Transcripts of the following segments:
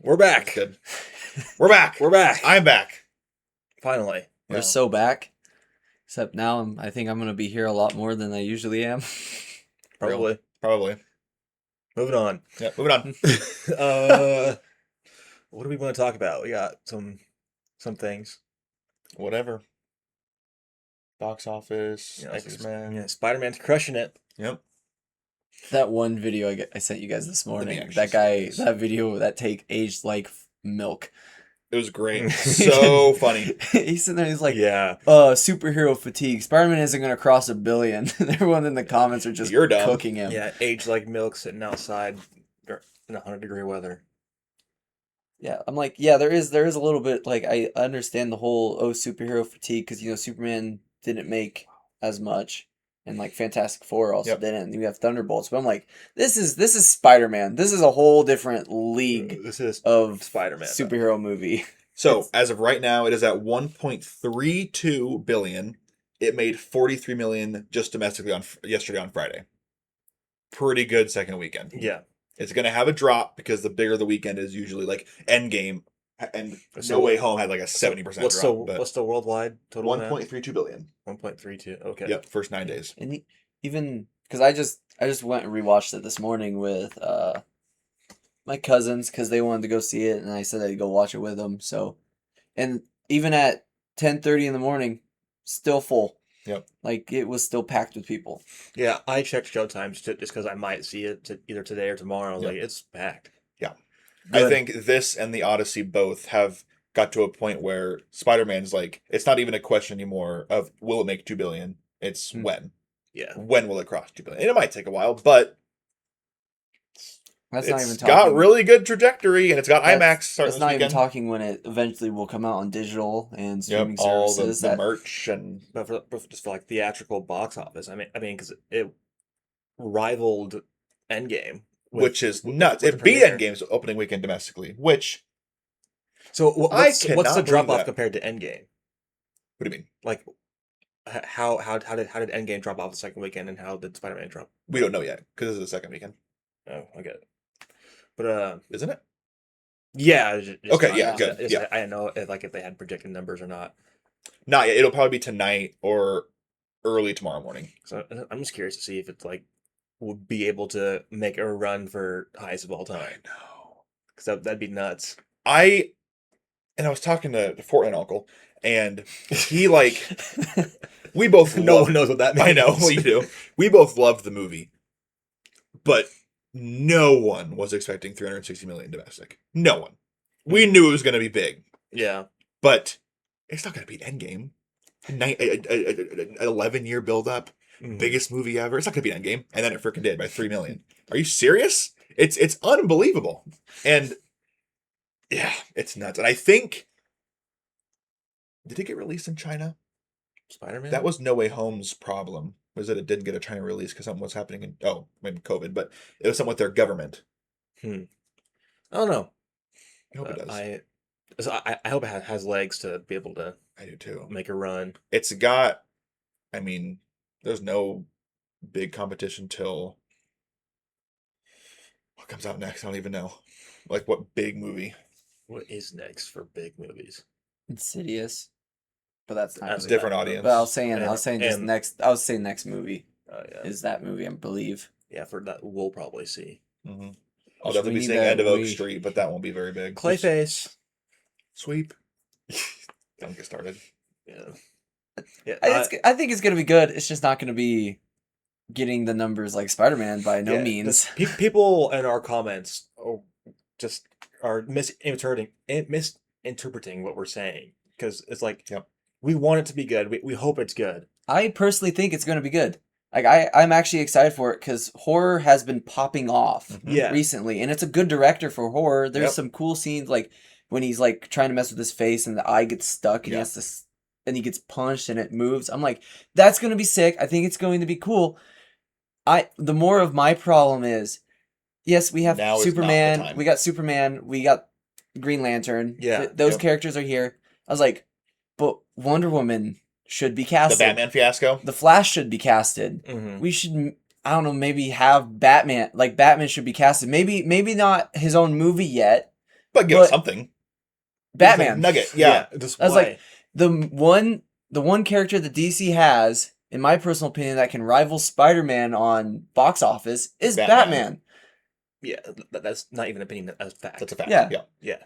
We're back. Good. We're back. We're back. I'm back. Finally. We're Yeah. so back. Except now I think I'm going to be here a lot more than I usually am. Probably. Probably. Moving on. Yeah. Moving on. What do we want to talk about? We got some things. Whatever. Box office. You know, X-Men. Yeah, Spider-Man's crushing it. Yep. That one video I sent you guys this me morning, actually that see guy, this. that video, that take aged like milk. It was great. So funny. He's sitting there, he's like, Yeah. superhero fatigue. Spider-Man isn't going to cross 1 billion. Everyone in the comments are just You're dumb. cooking him. Yeah, aged like milk sitting outside in 100-degree weather. Yeah, I'm like, yeah, there is a little bit, like, I understand the whole, superhero fatigue, because, Superman didn't make as much, and, like, Fantastic Four also Yep. didn't, and you have Thunderbolts, but I'm like, this is Spider-Man. This is a whole different league This is of Spider-Man. superhero movie. So as of right now, it is at 1.32 billion. It made 43 million just domestically yesterday on Friday. Pretty good second weekend. Yeah. It's going to have a drop because the bigger the weekend is usually, like Endgame and So- No Way Home had like a 70% What's drop. the worldwide total? 1.32 billion. 1.32. Okay. Yep, first 9 days. And even, because I just went and rewatched it this morning with my cousins, because they wanted to go see it, and I said I'd go watch it with them, so, and even at 10:30 in the morning, still full. Yep. Like, it was still packed with people. Yeah, I checked showtimes just because I might see it either today or tomorrow. Yep. Like, it's packed. I Good. think this and the Odyssey both have got to a point where Spider-Man's like, it's not even a question anymore of will it make 2 billion? It's when. Yeah. When will it cross 2 billion? And it might take a while, but That's not even it's talking. got really good trajectory and it's got That's- IMAX starting That's this not even weekend. talking when it eventually will come out on digital and Yep, streaming all services. the that- merch and But just for like theatrical box office, I mean, because it rivaled Endgame, which is with nuts. the It beat premiere. Endgame's opening weekend domestically, which So I what's cannot the drop believe off that. compared to Endgame? what do you mean? Like, how did Endgame drop off the second weekend, and how did Spider-Man drop? We don't know yet because this is the second weekend, Oh, I get it. But isn't it? yeah. Okay, yeah, good, yeah. I didn't know if they had projected numbers or not. Not yet. It'll probably be tonight or early tomorrow morning. So I'm just curious to see if it's like would be able to make a run for highest of all time, know. because that'd be nuts. I was talking to Fortnite Uncle, and he like we both No loved- one knows what that means. I know, well, you do. We both loved the movie, but no one was expecting 360 million domestic. No one. We knew it was going to be big, Yeah. but it's not going to beat Endgame. 11-year build-up, Mhm. biggest movie ever. It's not going to beat Endgame, and then it freaking did by 3 million. Are you serious? It's unbelievable, and yeah, it's nuts. And I think, did it get released in China? Spider-Man. That was No Way Home's problem, was that it didn't get a China release because something was happening in, maybe COVID, but it was something with their government. I don't know. I hope it does. I hope it has legs to be able to I do too. make a run. It's got, I mean, there's no big competition till, what comes out next? I don't even know. Like, what big movie? What is next for big movies? Insidious. But that's not That's really Different that. audience. But I was saying just And- next. I was saying next movie Yeah. is that movie, I believe. Yeah, for that we'll probably see Mm-hmm. I'll Which definitely we be need seeing that End of Oak movie. Street, but that won't be very big. Clayface. Sweep. Don't get started. Yeah. Yeah. I think it's gonna be good. It's just not gonna be getting the numbers like Spider-Man by no Yeah, means. People in our comments are misinterpreting what we're saying, because it's like, Yep. we want it to be good. We hope it's good. I personally think it's gonna be good. Like I'm actually excited for it because horror has been popping off Mhm. Yeah. recently, and it's a good director for horror. There's Yep. some cool scenes, like when he's like trying to mess with his face and the eye gets stuck and Yeah. he has to, and he gets punched and it moves. I'm like, that's gonna be sick. I think it's going to be cool. The more of my problem is, yes, we have Now is not the Superman. time. We got Superman. We got Green Lantern. Yeah, those yep. characters are here. I was like, but Wonder Woman should be The casted. Batman fiasco. The Flash should be casted. Mm-hmm. We should, I don't know, maybe have Batman. Like Batman should be casted. Maybe not his own movie yet, But give us But something. Give us a Batman. nugget. Yeah. Just I was why? like, the one character that DC has, in my personal opinion, that can rival Spider-Man on box office is Batman. Yeah, that's not even an opinion. That's fact. That's a fact. Yeah. Yeah. Yeah.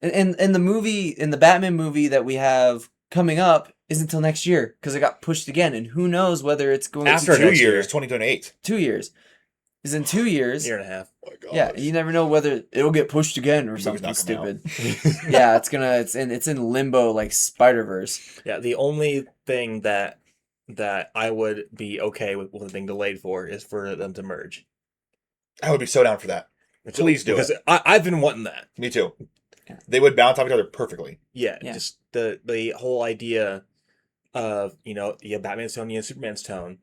And the Batman movie that we have coming up isn't until next year because it got pushed again, and who knows whether it's going After to Two next year. years, 2028. 2 years. Is in 2 years. Year and a half. Oh my gosh. Yeah, you never know whether it'll get pushed again or Movie's something not coming stupid. Yeah, it's in limbo like Spider-Verse. Yeah, the only thing that I would be okay with it being delayed for is for them to merge. I would be so down for that. Please do because it. I've been wanting that. Me too. Yeah. They would bounce off each other perfectly. Yeah, Yeah. just the whole idea of Batman's tone and Superman's tone.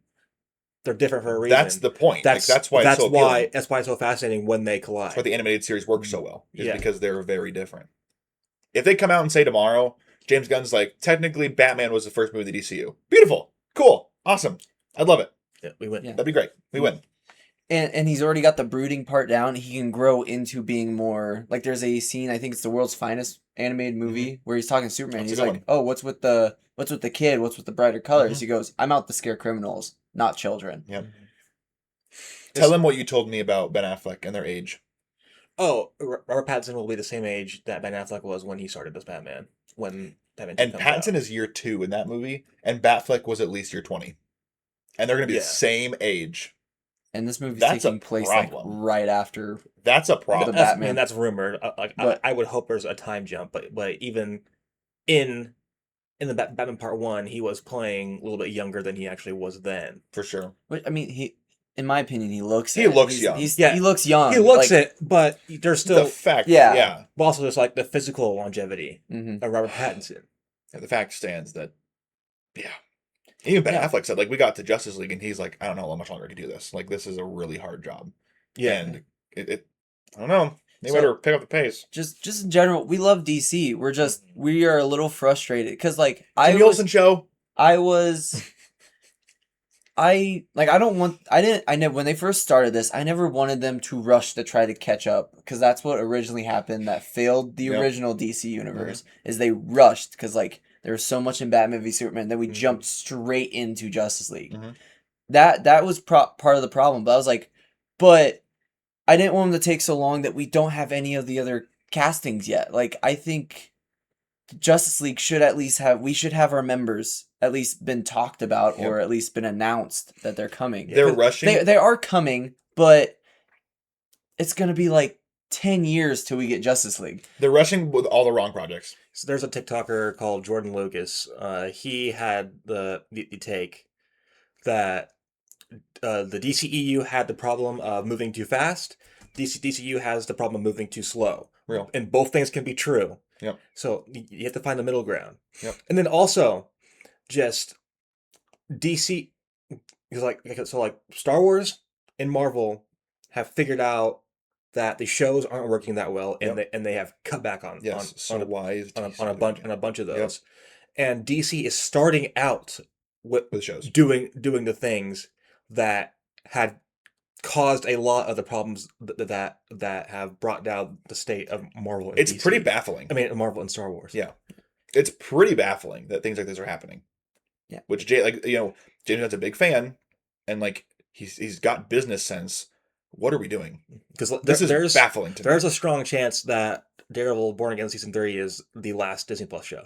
They're different for a reason. That's the point. That's why it's so appealing. That's why it's so fascinating when they collide. That's why the animated series works so well. Is Yeah. because they're very different. If they come out and say tomorrow, James Gunn's like, technically Batman was the first movie in the DCU. Beautiful. Cool. Awesome. I'd love it. Yeah, we win. Yeah. That'd be great. We win. And he's already got the brooding part down. He can grow into being more like there's a scene, I think it's the world's finest animated movie where he's talking to Superman. That's He's a good like, one. "Oh, what's with the kid? What's with the brighter colors?" Mhm. He goes, "I'm out to scare criminals, not children." Yep. Tell them what you told me about Ben Affleck and their age. Oh, Robert Pattinson will be the same age that Ben Affleck was when he started as Batman. When Batman 2 And comes Pattinson out. is year 2 in that movie, and Batfleck was at least year 20. And they're going to be the Yeah. same age. And this movie's That's a taking place like problem. right after. That's a problem. The That's, Batman. and that's rumored. But- I would hope there's a time jump, but even in the Batman Part 1, he was playing a little bit younger than he actually was then. For sure. But I mean, in my opinion, he looks. He it. looks He's- young. He Yeah. looks young. He looks like, it, but there's The still fact, Yeah. yeah. but also there's like the physical longevity Mhm. of Robert Pattinson. And the fact stands that, yeah. Even Ben Yeah. Affleck said, like, we got to Justice League, and he's like, I don't know how much longer I can do this. Like, this is a really hard job. Yeah, And it I don't know. They So- better pick up the pace. Just in general, we love DC. We are a little frustrated because like Jimmy Olsen show. I don't want I know when they first started this, I never wanted them to rush to try to catch up because that's what originally happened that failed the Yep. original DC universe is they rushed because like there was so much in Batman v Superman that we Mhm. jumped straight into Justice League. Mhm. That was part of the problem, but I was like, but I didn't want them to take so long that we don't have any of the other castings yet. Like I think Justice League should at least we should have our members at least been talked about or at least been announced that they're coming. They're 'Cause rushing. They are coming, but it's gonna be like 10 years till we get Justice League. They're rushing with all the wrong projects. so there's a TikToker called Jordan Lucas. He had the take that the DCEU had the problem of moving too fast. DCU has the problem of moving too slow. Real. And both things can be true. Yep. So you have to find the middle ground. Yep. And then also, just DC, because like Star Wars and Marvel have figured out that the shows aren't working that well, and they have cut back on Yes. So why is on DC a bunch doing on a bunch of Yep. those. And DC is starting out with shows? doing the things that had caused a lot of the problems that have brought down the state of Marvel and It's DC. pretty baffling. I mean, Marvel and Star Wars. Yeah. It's pretty baffling that things like this are happening. Yeah. Which James Gunn's a big fan, and like he's got business sense. What are we doing? Because This is baffling to me. there's a strong chance that Daredevil Born Again season 3 is the last Disney Plus show.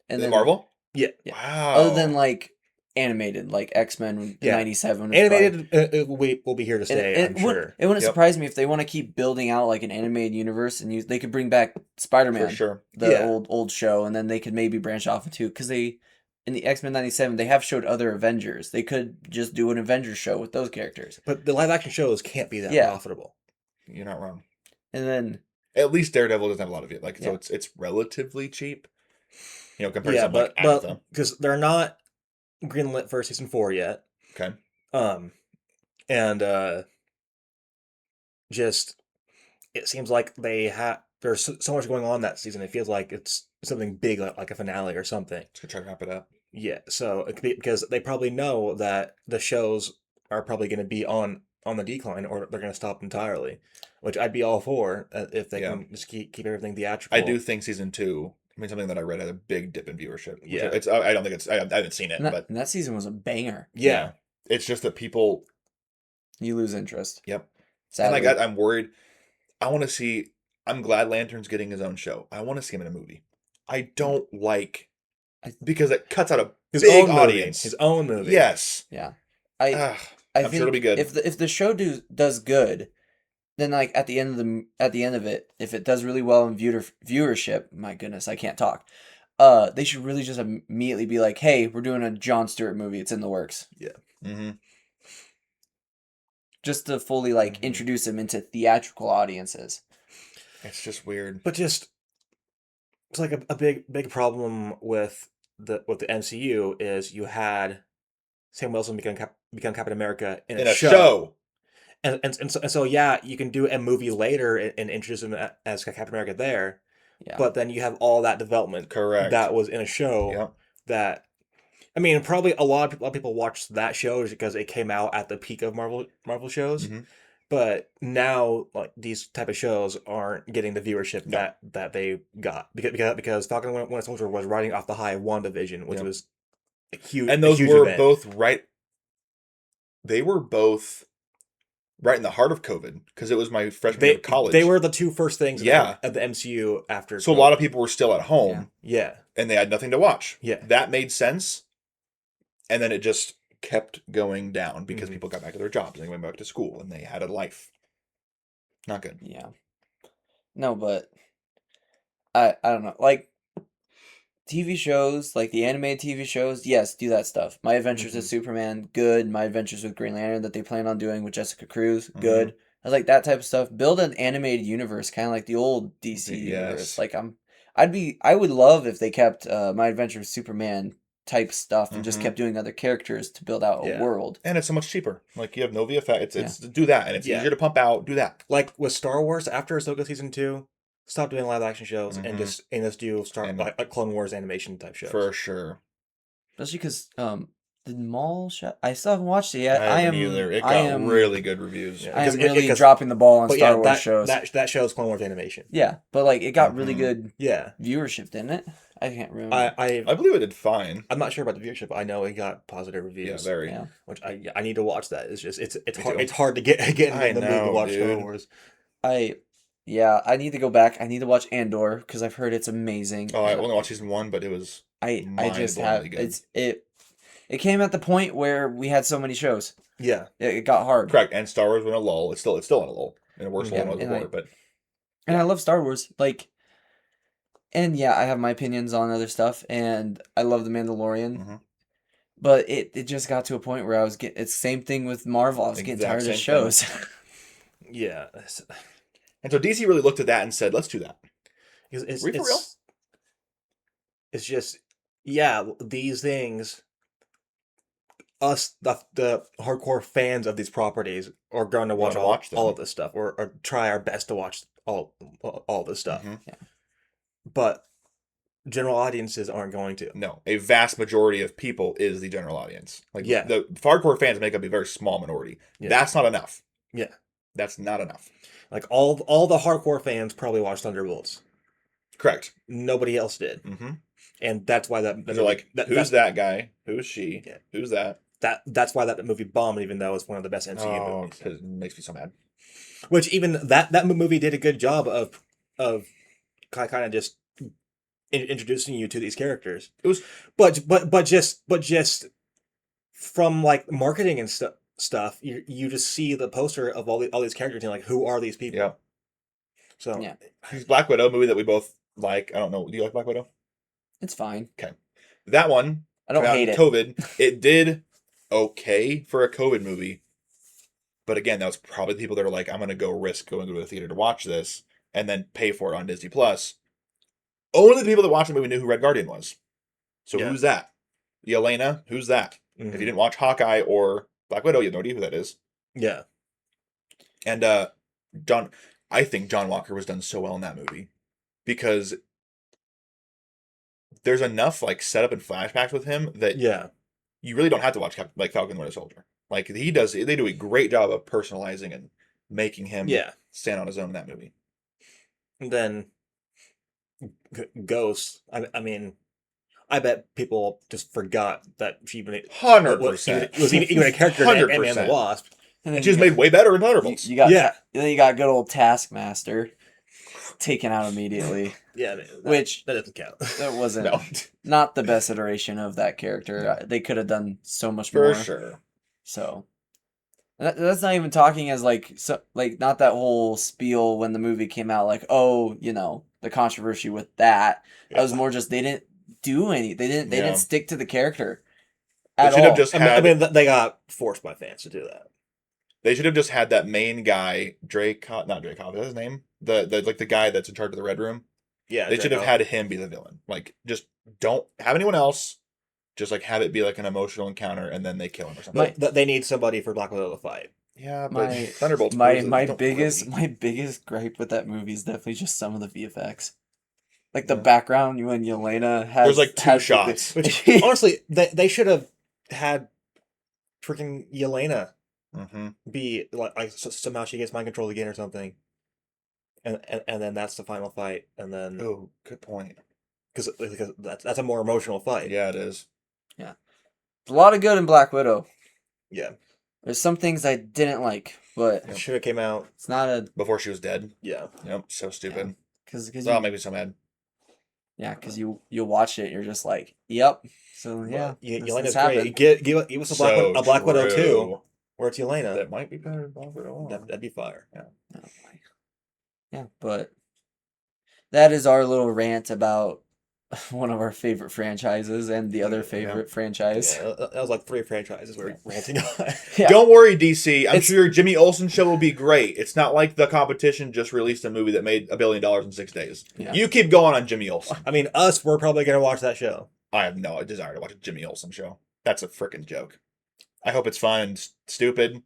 And The then Marvel? Yeah. Wow. other than like animated, like X-Men Yeah. 97 was Animated will be here to stay, I'm it wouldn't- sure. It wouldn't Yep. surprise me if they want to keep building out like an animated universe and they could bring back Spider-Man, for sure. the Yeah. old show, and then they could maybe branch off into because they in the X-Men 97 they have showed other Avengers. They could just do an Avengers show with those characters, But the live action shows can't be that Yeah. profitable. You're not wrong. and then At least Daredevil doesn't have a lot of it. Like so Yeah. it's relatively cheap. compared to Yeah, something like but Agatha. because they're not greenlit for season 4 yet. Okay. And just it seems like there's so much going on that season. It feels like it's something big, like a finale or something. Just gonna try to wrap it up. Yeah, so it could be because they probably know that the shows are probably going to be on the decline, or they're going to stop entirely. which I'd be all for if they Yeah. can just keep everything theatrical. I do think season 2. I mean, something that I read had a big dip in viewership. Which Yeah. it's. I don't think it's. I haven't seen it, And that, but and that season was a banger. Yeah. it's just that people. You lose interest. Yep. Sadly. And I'm worried. I want to see. I'm glad Lantern's getting his own show. I want to see him in a movie. I don't like because it cuts out a His big own audience. Movie. His own movie. Yes. Yeah. Ugh, I I'm think sure it'll be good. If the show does good, then like at the end of it, if it does really well in viewership, my goodness, I can't talk. They should really just immediately be like, hey, we're doing a Jon Stewart movie. It's in the works. Yeah. Mm-hmm. Just to fully like introduce him into theatrical audiences. It's just weird. But just it's like a big problem with the MCU is you had Sam Wilson become Captain America in a show. And so yeah, you can do a movie later and introduce him as Captain America there. Yeah. But then you have all that development Correct. that was in a show. Yep. That I mean, probably a lot of people watched that show because it came out at the peak of Marvel shows. Mm-hmm. But now, like these type of shows aren't getting the viewership that they got because Falcon and Winter Soldier was riding off the high of WandaVision, which was a huge, and those huge were event. both right. They were both right in the heart of COVID because it was my freshman year of college. They were the two first things at the MCU after. So COVID. a lot of people were still at home. Yeah. And they had nothing to watch. Yeah. That made sense. And then it just kept going down because people got back to their jobs and they went back to school and they had a life. Not good. Yeah. No, but I don't know. Like TV shows, like the animated TV shows, yes, do that stuff. My Adventures with Superman, good. My Adventures with Green Lantern that they plan on doing with Jessica Cruz, good. I was like that type of stuff. Build an animated universe, kind of like the old DC universe. Like I would love if they kept My Adventures with Superman type stuff and just kept doing other characters to build out a world. And it's so much cheaper. Like you have no VFX. It's do that, and it's easier to pump out. Do that. Like with Star Wars after Ahsoka season 2, stop doing live action shows and just do like Clone Wars animation type shows for sure. Especially because the Maul show, I still haven't watched it yet. I haven't either. It got really good reviews. I am really dropping the ball on Star Wars shows. That show's Clone Wars animation. Yeah, but like it got really good viewership, didn't it? I can't remember. I believe it did fine. I'm not sure about the viewership. I know it got positive reviews. Yeah, very. Yeah. Which I need to watch that. It's just it's hard. It's hard to get in the mood to watch Star Wars. I need to go back. I need to watch Andor because I've heard it's amazing. Oh, I only watched season 1, but it was I just have good. It came at the point where we had so many shows. Yeah, it got hard. Correct, and Star Wars went a lull. It's still in a lull, in a worse lull than it was before. But I love Star Wars, like, and I have my opinions on other stuff, and I love the Mandalorian. But it just got to a point where I was getting. It's the same thing with Marvel. I was getting tired of shows. Yeah. And so DC really looked at that and said, "Let's do that." It's for real? It's just these things. Us, the hardcore fans of these properties, are going to watch all of this stuff, or try our best to watch all this stuff. But general audiences aren't going to. No, a vast majority of people is the general audience. Like the hardcore fans make up a very small minority. That's not enough. Yeah, that's not enough. Like all the hardcore fans probably watched Thunderbolts. Correct. Nobody else did. And that's why that they're like, who's that guy? Who's she? Yeah. Who's that? That's why that movie bombed, even though it's one of the best MCU movies. It makes me so mad. Which even that movie did a good job of kind of just introducing you to these characters. It was, but just from like marketing and stuff, you just see the poster of all these characters and like, who are these people? Yeah. So Black Widow movie that we both like. I don't know. Do you like Black Widow? It's fine. Okay. That one. I don't hate it. COVID. It did okay for a COVID movie. But again, that was probably the people that are like, I'm going to go risk going to the theater to watch this and then pay for it on Disney Plus. Only the people that watched the movie knew who Red Guardian was. So who's that? Yelena, who's that? If you didn't watch Hawkeye or Black Widow, you have no idea who that is. Yeah. And I think John Walker was done so well in that movie because there's enough like setup and flashbacks with him that you really don't have to watch like Falcon and Winter Soldier. Like they do a great job of personalizing and making him stand on his own in that movie. And then Ghost. I mean, I bet people just forgot that she even 100%. was even a character in Ant-Man and the 100%. Wasp. And And then she's made way better in Thunderbolts. you got Yeah. then you got good old Taskmaster taken out immediately, Yeah, which that doesn't count. that wasn't No, not the best iteration of that character. No. They could have done so much for more. sure. So that's not even talking as like not that whole spiel when the movie came out, like, oh, the controversy with that. It was more just they didn't do any. They Yeah. didn't stick to the character They at should have all. just I had. mean, they got forced by fans to do that. They should have just had that main guy, not Drake Hoff, is that his name? The guy that's in charge of the Red Room. Yeah, They should have Draco. had him be the villain. Like, just don't have anyone else. Just like have it be like an emotional encounter, and then they kill him or something. They need somebody for Black Widow to fight. Yeah, but My Thunderbolts. my proves that my they don't biggest really. my biggest gripe with that movie is definitely just some of the VFX. Like the Yeah. background when Yelena has There's like two has the- shots. Which honestly, they should have had freaking Yelena Mm-hmm. be like somehow she gets mind controlled again or something, and then that's the final fight, and then Oh, good point. because that's a more emotional fight. Yeah, it is. a lot of good in Black Widow. Yeah, There's some things I didn't like, but it should have came out. it's not a Before she was dead. Yeah, Yep, so stupid. because That'll make me so mad. you watch it and you're just like, yep. So yeah. this Yelena's happened. great. Give us a Black Widow true. 2 where it's Yelena. That might be better than Black Widow 1. That'd be fire. Oh, boy. Yeah, but that is our little rant about one of our favorite franchises and the other favorite franchise. Yeah, that was like 3 franchises we were ranting on. Yeah. Don't worry, DC. I'm It's- sure your Jimmy Olsen show will be great. It's not like the competition just released a movie that made $1 billion in 6 days. Yeah. You keep going on Jimmy Olsen. I mean, we're probably gonna watch that show. I have no desire to watch a Jimmy Olsen show. That's a freaking joke. I hope it's fun and stupid.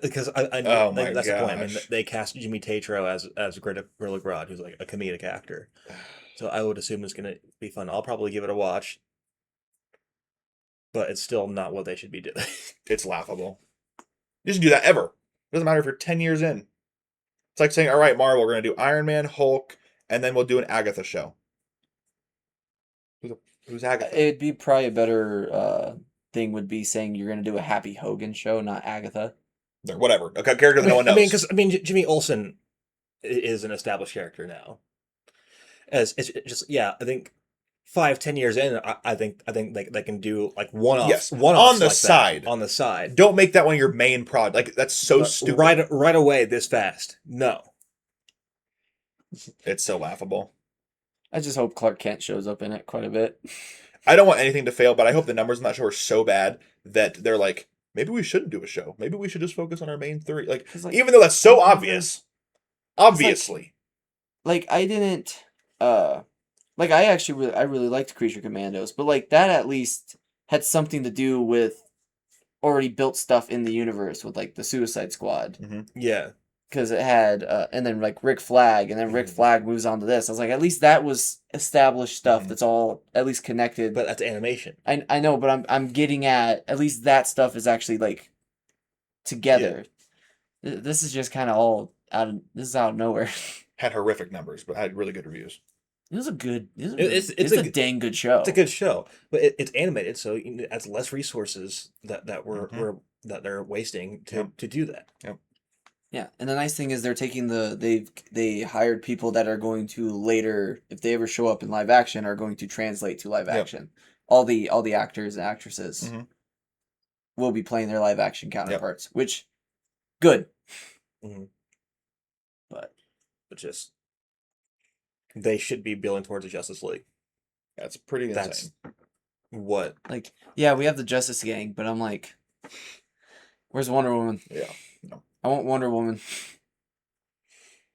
Because I Oh think my that's the point. I mean, gosh. they cast Jimmy Tatro as Gorilla Grodd, who's like a comedic actor. So I would assume it's gonna be fun. I'll probably give it a watch, but it's still not what they should be doing. It's laughable. You shouldn't do that ever. It doesn't matter if you're 10 years in. It's like saying, all right, Marvel, we're going to do Iron Man, Hulk, and then we'll do an Agatha show. Who's Agatha? It'd be probably a better thing would be saying you're gonna do a Happy Hogan show, not Agatha. Whatever. A character that no one knows. I mean, Jimmy Olsen is an established character now. As it's just I think 5-10 years in, I think they can do like one-offs, Yes, one-offs on the like that, side. on the side. Don't make that one of your main prod. Like, that's so But stupid. right away this fast. No. It's so laughable. I just hope Clark Kent shows up in it quite a bit. I don't want anything to fail, but I hope the numbers in that show are so bad that they're like, maybe we shouldn't do a show. Maybe we should just focus on our main 3. Like, 'Cause, like, even though that's so obvious. Obviously. like I didn't like I really liked Creature Commandos, but like that at least had something to do with already built stuff in the universe with like the Suicide Squad, Yeah. because it had and then like Rick Flag, and then Rick Mhm. Flag moves on to this. I was like, at least that was established stuff Mhm. that's all at least connected. But that's animation. I know, but I'm getting at least that stuff is actually like together. This is just kind of all this is out of nowhere. Had horrific numbers, but had really good reviews. It was a good. It's It's a a g- dang good show. It's a good show, but it's animated, so it adds less resources that we're that they're wasting to do that. Yeah, and the nice thing is they're taking they hired people that are going to later, if they ever show up in live action, are going to translate to live Yep. action. All the actors and actresses Mhm. will be playing their live action counterparts, which good. Mhm. But But just they should be building towards the Justice League. That's pretty That's insane. what like, yeah, we have the Justice Gang, but I'm like, where's Wonder Woman? Yeah. No. I want Wonder Woman.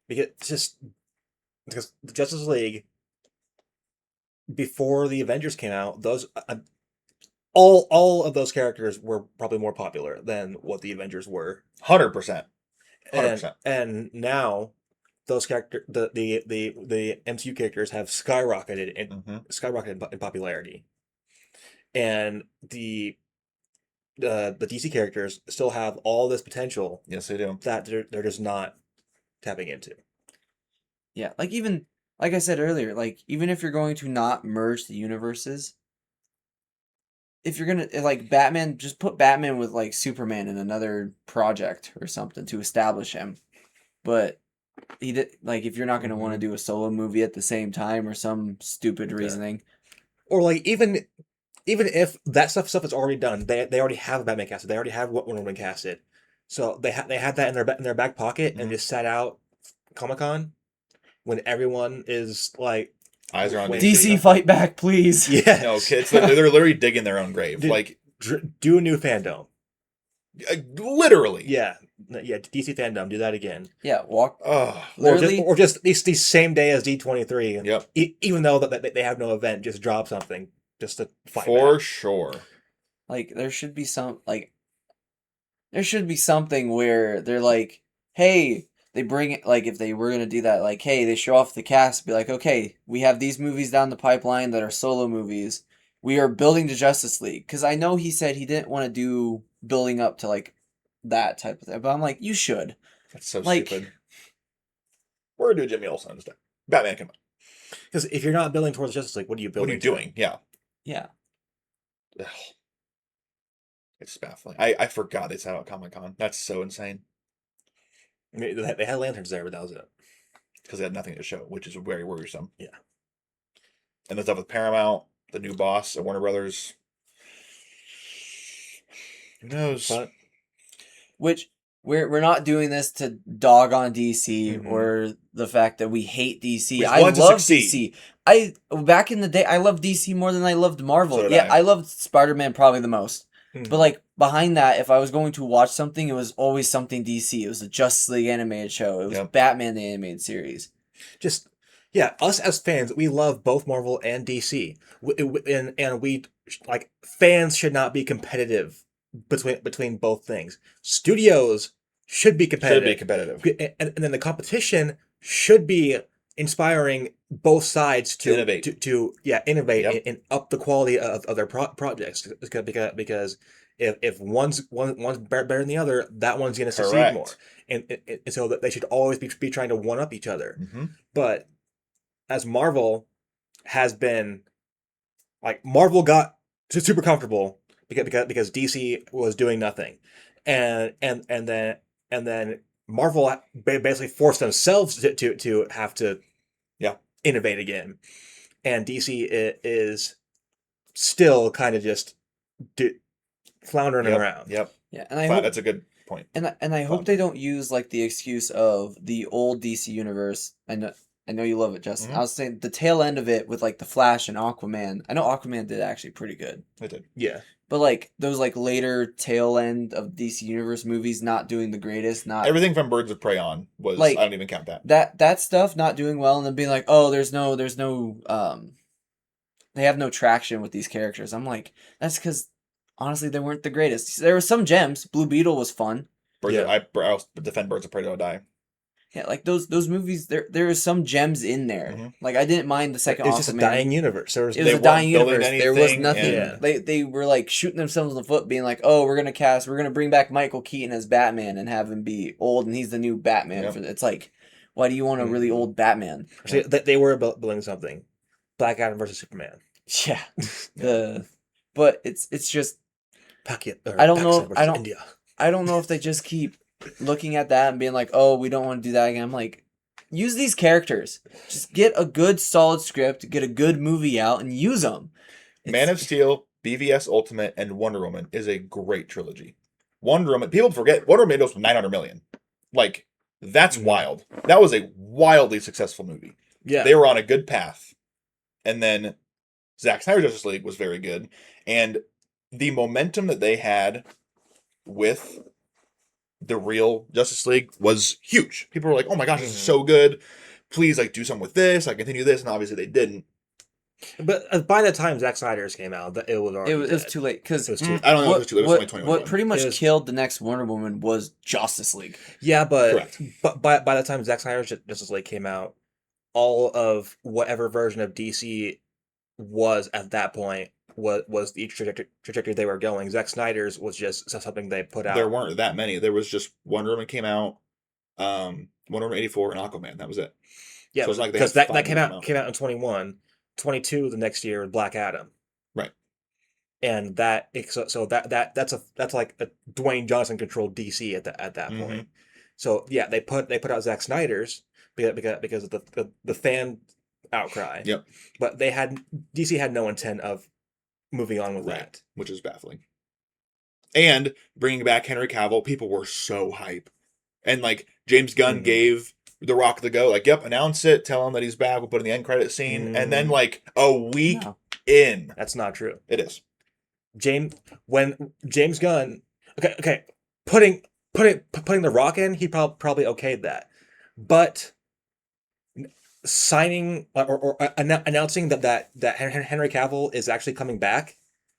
because it's just because the Justice League before the Avengers came out, those all of those characters were probably more popular than what the Avengers were. 100%. And 100%. and now those the MCU characters have skyrocketed in popularity, and the DC characters still have all this potential Yes, they do. that they're just not tapping into. Yeah, like I said earlier, like even if you're going to not merge the universes, if you're gonna like Batman, just put Batman with like Superman in another project or something to establish him. But he did like if you're not gonna want to do a solo movie at the same time or some stupid reasoning. Or like even if that stuff is already done, they already have Batman casted. They already have Wonder Woman casted. So they had that in their back pocket and just sat out Comic-Con when everyone is like Eyes are on waiting for DC, stuff. fight back, please. Yeah. No, kids, they're literally digging their own grave. Dude, Like, do a new fandom. literally. Yeah. Yeah, DC fandom, do that again. Yeah, walk. Oh, Literally, Or just these same day as D23. yep. Even though that they have no event, just drop something just to fight For back. sure. like there should be there should be something where they're like, hey, they bring it like if they were gonna do that, like, hey, they show off the cast, be like, okay, we have these movies down the pipeline that are solo movies. We are building the Justice League because I know he said he didn't want to do building up to like that type of thing, but I'm like, you should. That's so Like- stupid. We're gonna do Jimmy Olsen instead. Batman, come on. Because if you're not building towards Justice League, what are you What are building? you doing? Yeah. Yeah, Ugh. It's baffling. I forgot they sat out Comic-Con. That's so insane. I mean, they had lanterns there, but that was it. Because they had nothing to show, which is very worrisome. Yeah. And the stuff with Paramount, the new boss at Warner Brothers. Who knows? But which we're not doing this to dog on DC Mhm. or the fact that we hate DC. We just I want it to love succeed. DC. I back in the day, I loved DC more than I loved Marvel. So did Yeah, I. I loved Spider-Man probably the most. Mhm. But like behind that, if I was going to watch something, it was always something DC. It was the Justice League animated show. It was Yep. Batman the animated series. just yeah, us as fans, we love both Marvel and DC, and we like fans should not be competitive between both things. Studios should be Should competitive. be competitive. And then the competition should be inspiring both sides to Innovate. to innovate Yep. and up the quality of their projects because if one's better than the other, that one's going to succeed Correct. more, and so that they should always be trying to one up each other. Mm-hmm. But as Marvel has been, like Marvel got super comfortable because DC was doing nothing, and then Marvel basically forced themselves to have to innovate again, and DC is still kind of just floundering Yep. around. Yep. Yeah, and I hope That's a good point. and I hope Fun. they don't use like the excuse of the old DC universe. I know you love it, Justin. Mhm. I was saying the tail end of it with like the Flash and Aquaman. I know Aquaman did actually pretty good, It did. Yeah, but like those like later tail end of DC universe movies not doing the greatest. Not Everything from Birds of Prey on was. Like- I don't even count that. that stuff not doing well, and then being like, oh, there's no they have no traction with these characters. I'm like, that's because honestly they weren't the greatest. There were some gems. Blue Beetle was fun. I'll defend Birds of Prey till I die. Yeah, like those movies. There is some gems in there. Mhm. Like I didn't mind the second. it was just a Aquaman. dying universe. There was It was They a dying weren't building universe. There was anything, nothing. and- They were like shooting themselves in the foot, being like, "Oh, we're gonna bring back Michael Keaton as Batman and have him be old, and he's the new Batman." Yep. It's like, why do you want a really Mhm. old Batman? See, they were building something. Black Adam versus Superman. Yeah, but it's just I don't know- versus I don't- India. I don't know if they just keep looking at that and being like, "Oh, we don't want to do that again." I'm like, use these characters. Just get a good, solid script, get a good movie out, and use them. Man of Steel, BVS Ultimate, and Wonder Woman is a great trilogy. Wonder Woman, people forget Wonder Woman was 900 million. Like, that's Mhm. wild. That was a wildly successful movie. Yeah, They were on a good path. And then Zack Snyder's Justice League was very good. And the momentum that they had with the real Justice League was huge. People were like, oh my gosh, this is so good. Please, like, do something with this. I continue this. And obviously they didn't. but by the time Zack Snyder's came out, it was already It was dead. too late because It was too- I don't know if it was too late. It was 2021. what pretty much It was- killed the next Wonder Woman was Justice League. Yeah, Correct. but by the time Zack Snyder's Justice League came out, all of whatever version of DC was at that point was the trajectory they were going. Zack Snyder's was just something they put out. There weren't that many. There was just Wonder Woman came out. Wonder Woman 84 and Aquaman. That was it. Yeah, So it's like they because had that 5 came movies out in 21, 22 the next year with Black Adam, Right. and so that's like a Dwayne Johnson controlled DC at that Mm-hmm. point. So yeah, they put out Zack Snyder's because of the fan outcry. Yep. But DC had no intent of moving on with Right. that. Which is baffling. And bringing back Henry Cavill, people were so hype. And like James Gunn Mhm. gave The Rock the go, like, yep, announce it, tell him that he's back, we'll put in the end credit scene. And then like a week No. in, That's not true. it is. When James Gunn, okay, putting the Rock in, he probably okayed that, but signing or announcing that Henry Cavill is actually coming back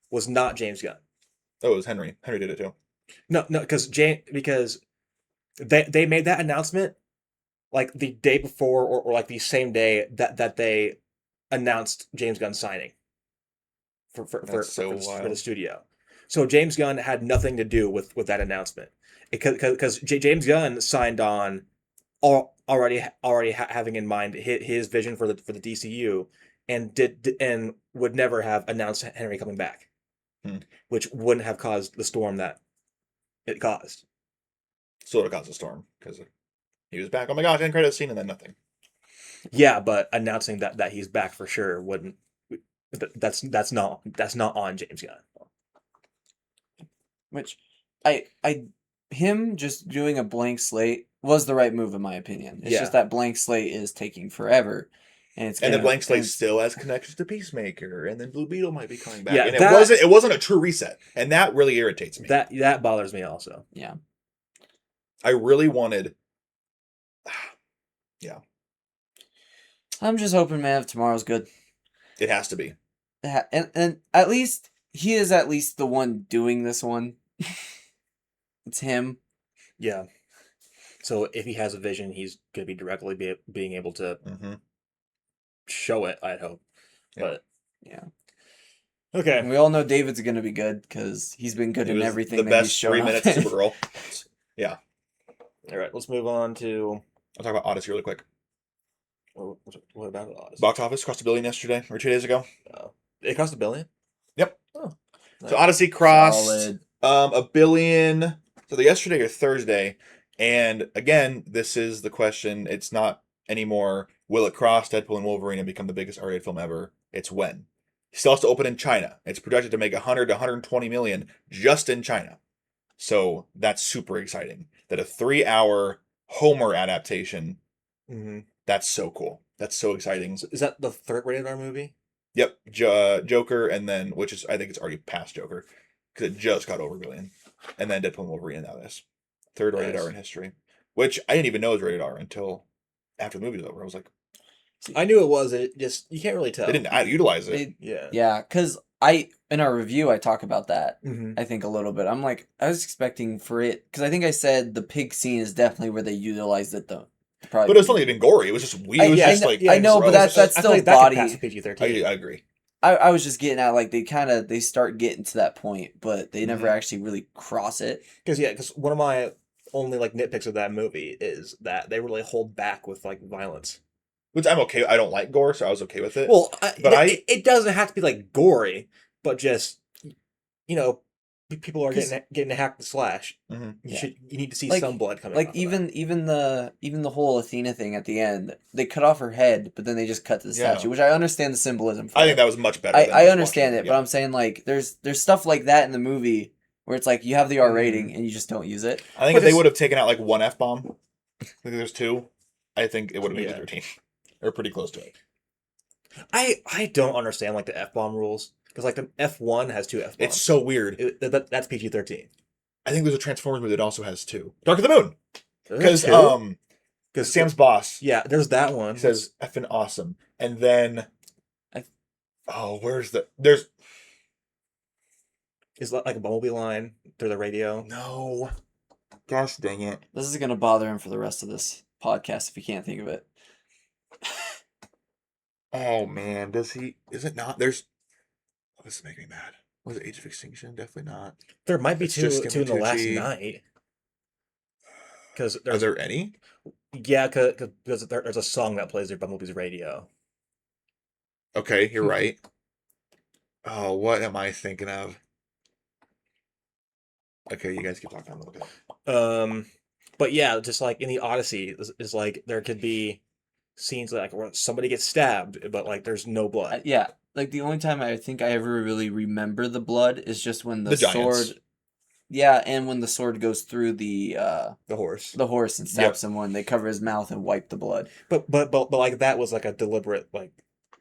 was not James Gunn. Oh, it was Henry. Henry did it too. No, because they made that announcement like the day before or like the same day that they announced James Gunn signing That's so for the wild. studio. So James Gunn had nothing to do with that announcement because James Gunn signed on already having in mind his vision for the DCU and would never have announced Henry coming back, Hmm. which wouldn't have caused the storm that it caused. Sort of caused a storm because he was back. Oh my gosh, end credit scene and then nothing. Yeah, but announcing that he's back for sure wouldn't. That's not on James Gunn. Which him just doing a blank slate was the right move in my opinion. It's Yeah. just that blank slate is taking forever. And it's And the gonna- blank slate and it's- still has connections to Peacemaker, and then Blue Beetle might be coming back. Yeah, and that- it wasn't a true reset, and that really irritates me. That bothers me also. Yeah. I really wanted. Yeah, I'm just hoping Man of Tomorrow's good. it has to be. And at least he is at least the one doing this one. It's him. Yeah. So if he has a vision, he's going to be directly being able to Mm-hmm. show it, I'd hope. Yeah. But Yeah. okay. And we all know David's gonna be good because he's been good He in was everything. the that he's best shown 3 up minutes of in. Supergirl. All right, let's move on to I'll talk about Odyssey really quick. what about Odyssey? Box office crossed $1 billion yesterday or 2 days ago. It cost $1 billion. Yep. Oh, So nice. Odyssey crossed Solid. $1 billion. So the yesterday or Thursday, and again, this is the question. It's not anymore. Will it cross Deadpool and Wolverine and become the biggest R-rated film ever? It's when. It still has to open in China. It's projected to make 100 to 120 million just in China. So that's super exciting. That a 3-hour Homer adaptation. Mm-hmm. That's so cool. That's so exciting. Is that the third rated R movie? Yep, Joker, and then which is I think it's already past Joker because it just got over $1 billion, and then Deadpool and Wolverine and now this third rated Nice. R in history, which I didn't even know was rated R until after the movie was over. I was like, I knew it was. It just you can't really tell. they didn't utilize it. Yeah. Yeah, because in our review I talk about that. Mm-hmm. I think a little bit. I'm like I was expecting for it because I think I said the pig scene is definitely where they utilized it though. Probably. But it was something even gory. It was just weird. It was just like I know, but gross. that's I still feel like that body. could pass PG-13. I agree. I was just getting at like they start getting to that point, but they never Mhm. actually really cross it. Because one of my only like nitpicks of that movie is that they really hold back with like violence. Which I'm okay. I don't like gore, so I was okay with it. Well, But it doesn't have to be like gory, but just people are Cause- getting hacked and slashed. Mhm. You need to see Like- some blood coming. Like off of that. even the whole Athena thing at the end, they cut off her head, but then they just cut to the Yeah. statue, which I understand the symbolism for. I think that was much better. than I just understand watching it, but I'm saying like there's stuff like that in the movie where it's like you have the R rating and you just don't use it. I think But if they this- would have taken out like one F-bomb, I think there's 2, I think it would have made Yeah. it 13. Or pretty close to it. I don't understand like the F-bomb rules because like the F1 has 2 F-bombs. It's so weird. That's PG-13. I think there's a Transformers movie that also has 2. Dark of the Moon. Because Because Sam's boss yeah, there's that one. says effing awesome. And then I- there's is like a bumblebee line through the radio. no. Gosh dang it. This is gonna bother him for the rest of this podcast if he can't think of it. Oh man, is it not? There's this is making me mad. Was it Age of Extinction? Definitely not. There might be It's two just in the last Timothy. night. Because Are there any? Yeah, because there's a song that plays through Bumblebee's radio. Okay, you're right. Oh, what am I thinking of? Okay, you guys keep talking a little bit. But yeah, just like in the Odyssey, is like there could be scenes like where somebody gets stabbed, but like there's no blood. Yeah, like the only time I think I ever really remember the blood is just when The the Giants. sword. Yeah, and when the sword goes through The horse. the horse and stabs someone, they cover his mouth and wipe the blood. But like that was like a deliberate like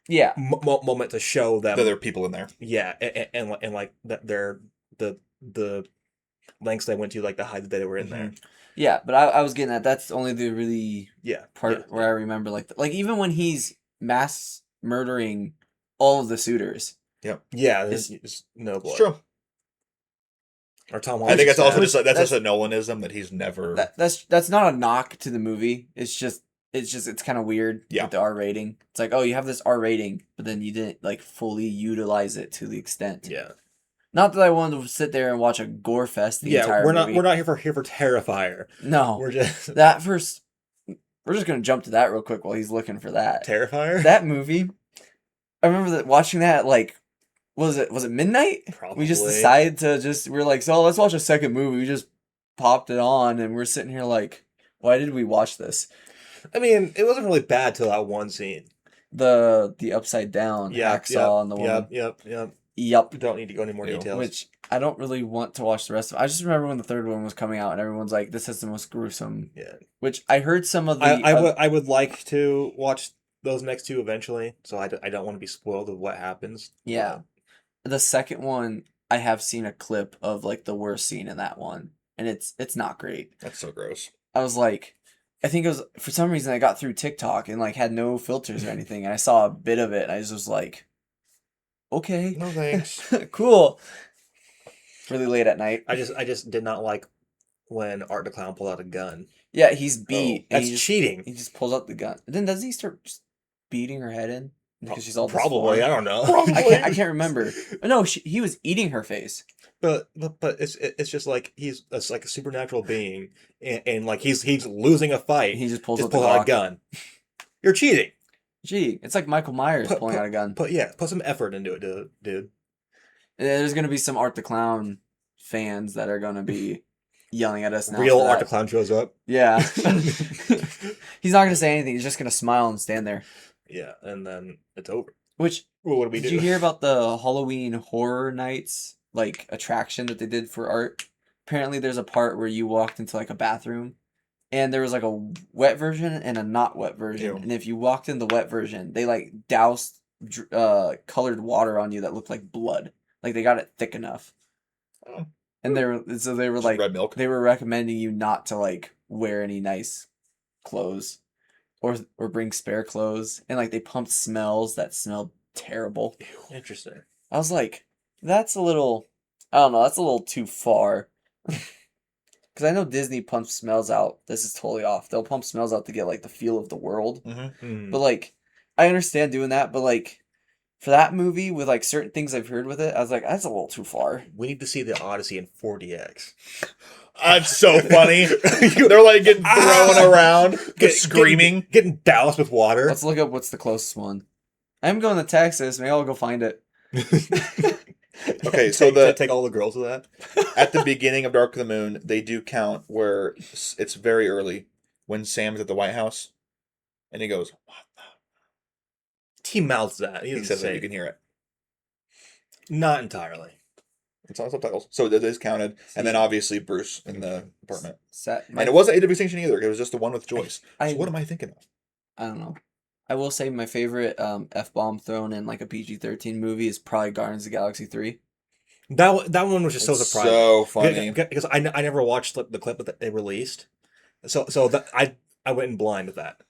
Yeah, moment to show them There are people in there. yeah, and like that they're the lengths they went to like to hide that they were in there. yeah, but I was getting at that's only the really Yeah, part where I remember like even when he's mass murdering all of the suitors. yeah, there's no blood. It's true. Or Tom I Holland think that's also stabbed. just that's just a Nolanism that he's never. That's not a knock to the movie. It's kind of weird Yeah. with the R rating. It's like, oh, you have this R rating, but then you didn't like fully utilize it to the extent. Yeah. Not that I wanted to sit there and watch a gore fest the entire we're movie. not here for Terrifier. No, We're just that first. We're just gonna jump to that real quick while he's looking for that. Terrifier. That movie. I remember that watching that at like, was it midnight? Probably. We just decided to we're like, so let's watch a second movie. We just popped it on and we're sitting here like, why did we watch this? I mean, it wasn't really bad till that one scene. The upside down hacksaw on the woman. Yep. Yep. We don't need to go into more details. Which I don't really want to watch the rest of. I just remember when the third one was coming out and everyone's like, "This is the most gruesome." Yeah. Which I heard some of the. I would like to watch those next two eventually, so I don't want to be spoiled of what happens. Yeah, the second one I have seen a clip of like the worst scene in that one, and it's not great. That's so gross. I was like, I think it was for some reason I got through TikTok and like had no filters or anything, and I saw a bit of it, and I just was like, okay, No thanks. cool. Really late at night. I just did not like when Art the Clown pulled out a gun. Yeah, he's beat. and That's he just, cheating. He just pulls out the gun. And then doesn't he start just beating her head in because she's all probably. disformed? I don't know. Probably. I can't remember. No, he was eating her face. But it's just like he's like a supernatural being, and like he's losing a fight. He just pulls just out pull the out Glock. a gun. You're cheating. Gee, it's like Michael Myers pulling out a gun. Put some effort into it, dude. And there's gonna be some Art the Clown fans that are gonna be yelling at us now. Real for Art the that. Clown shows up. Yeah. He's not gonna say anything. He's just gonna smile and stand there. Yeah, and then it's over. Which Well, what do we do? did you hear about the Halloween Horror Nights like attraction that they did for Art? Apparently, there's a part where you walked into like a bathroom, and there was like a wet version and a not wet version. Ew. And if you walked in the wet version, they like doused colored water on you that looked like blood. Like they got it thick enough. Oh. And they were Just like red milk. they were recommending you not to like wear any nice clothes or bring spare clothes, and like they pumped smells that smelled terrible. Interesting. I was like, that's a little, I don't know, that's a little too far. Because I know Disney pumps smells out. This is totally off. They'll pump smells out to get like the feel of the world. Mm-hmm. But like, I understand doing that. But like, for that movie with like certain things I've heard with it, I was like, that's a little too far. We need to see the Odyssey in 4DX. That's so funny. They're like getting thrown around, screaming. Getting doused with water. Let's look up what's the closest one. I'm going to Texas. Maybe I'll go find it. Okay, so take all the girls to that. at the beginning of Dark of the Moon, they do count where it's very early when Sam's at the White House, and he goes, "What the?" He mouths that. He says that you can hear it. Not entirely. It's on subtitles, so it is counted. And then obviously Bruce in the apartment, and it wasn't AW Distinction either. It was just the one with Joyce. So what am I thinking of? I don't know. I will say my favorite F-bomb thrown in like a PG-13 movie is probably Guardians of the Galaxy 3. That one was just so It's surprising. so funny. Because I never watched the clip that they released, so that I went in blind with that.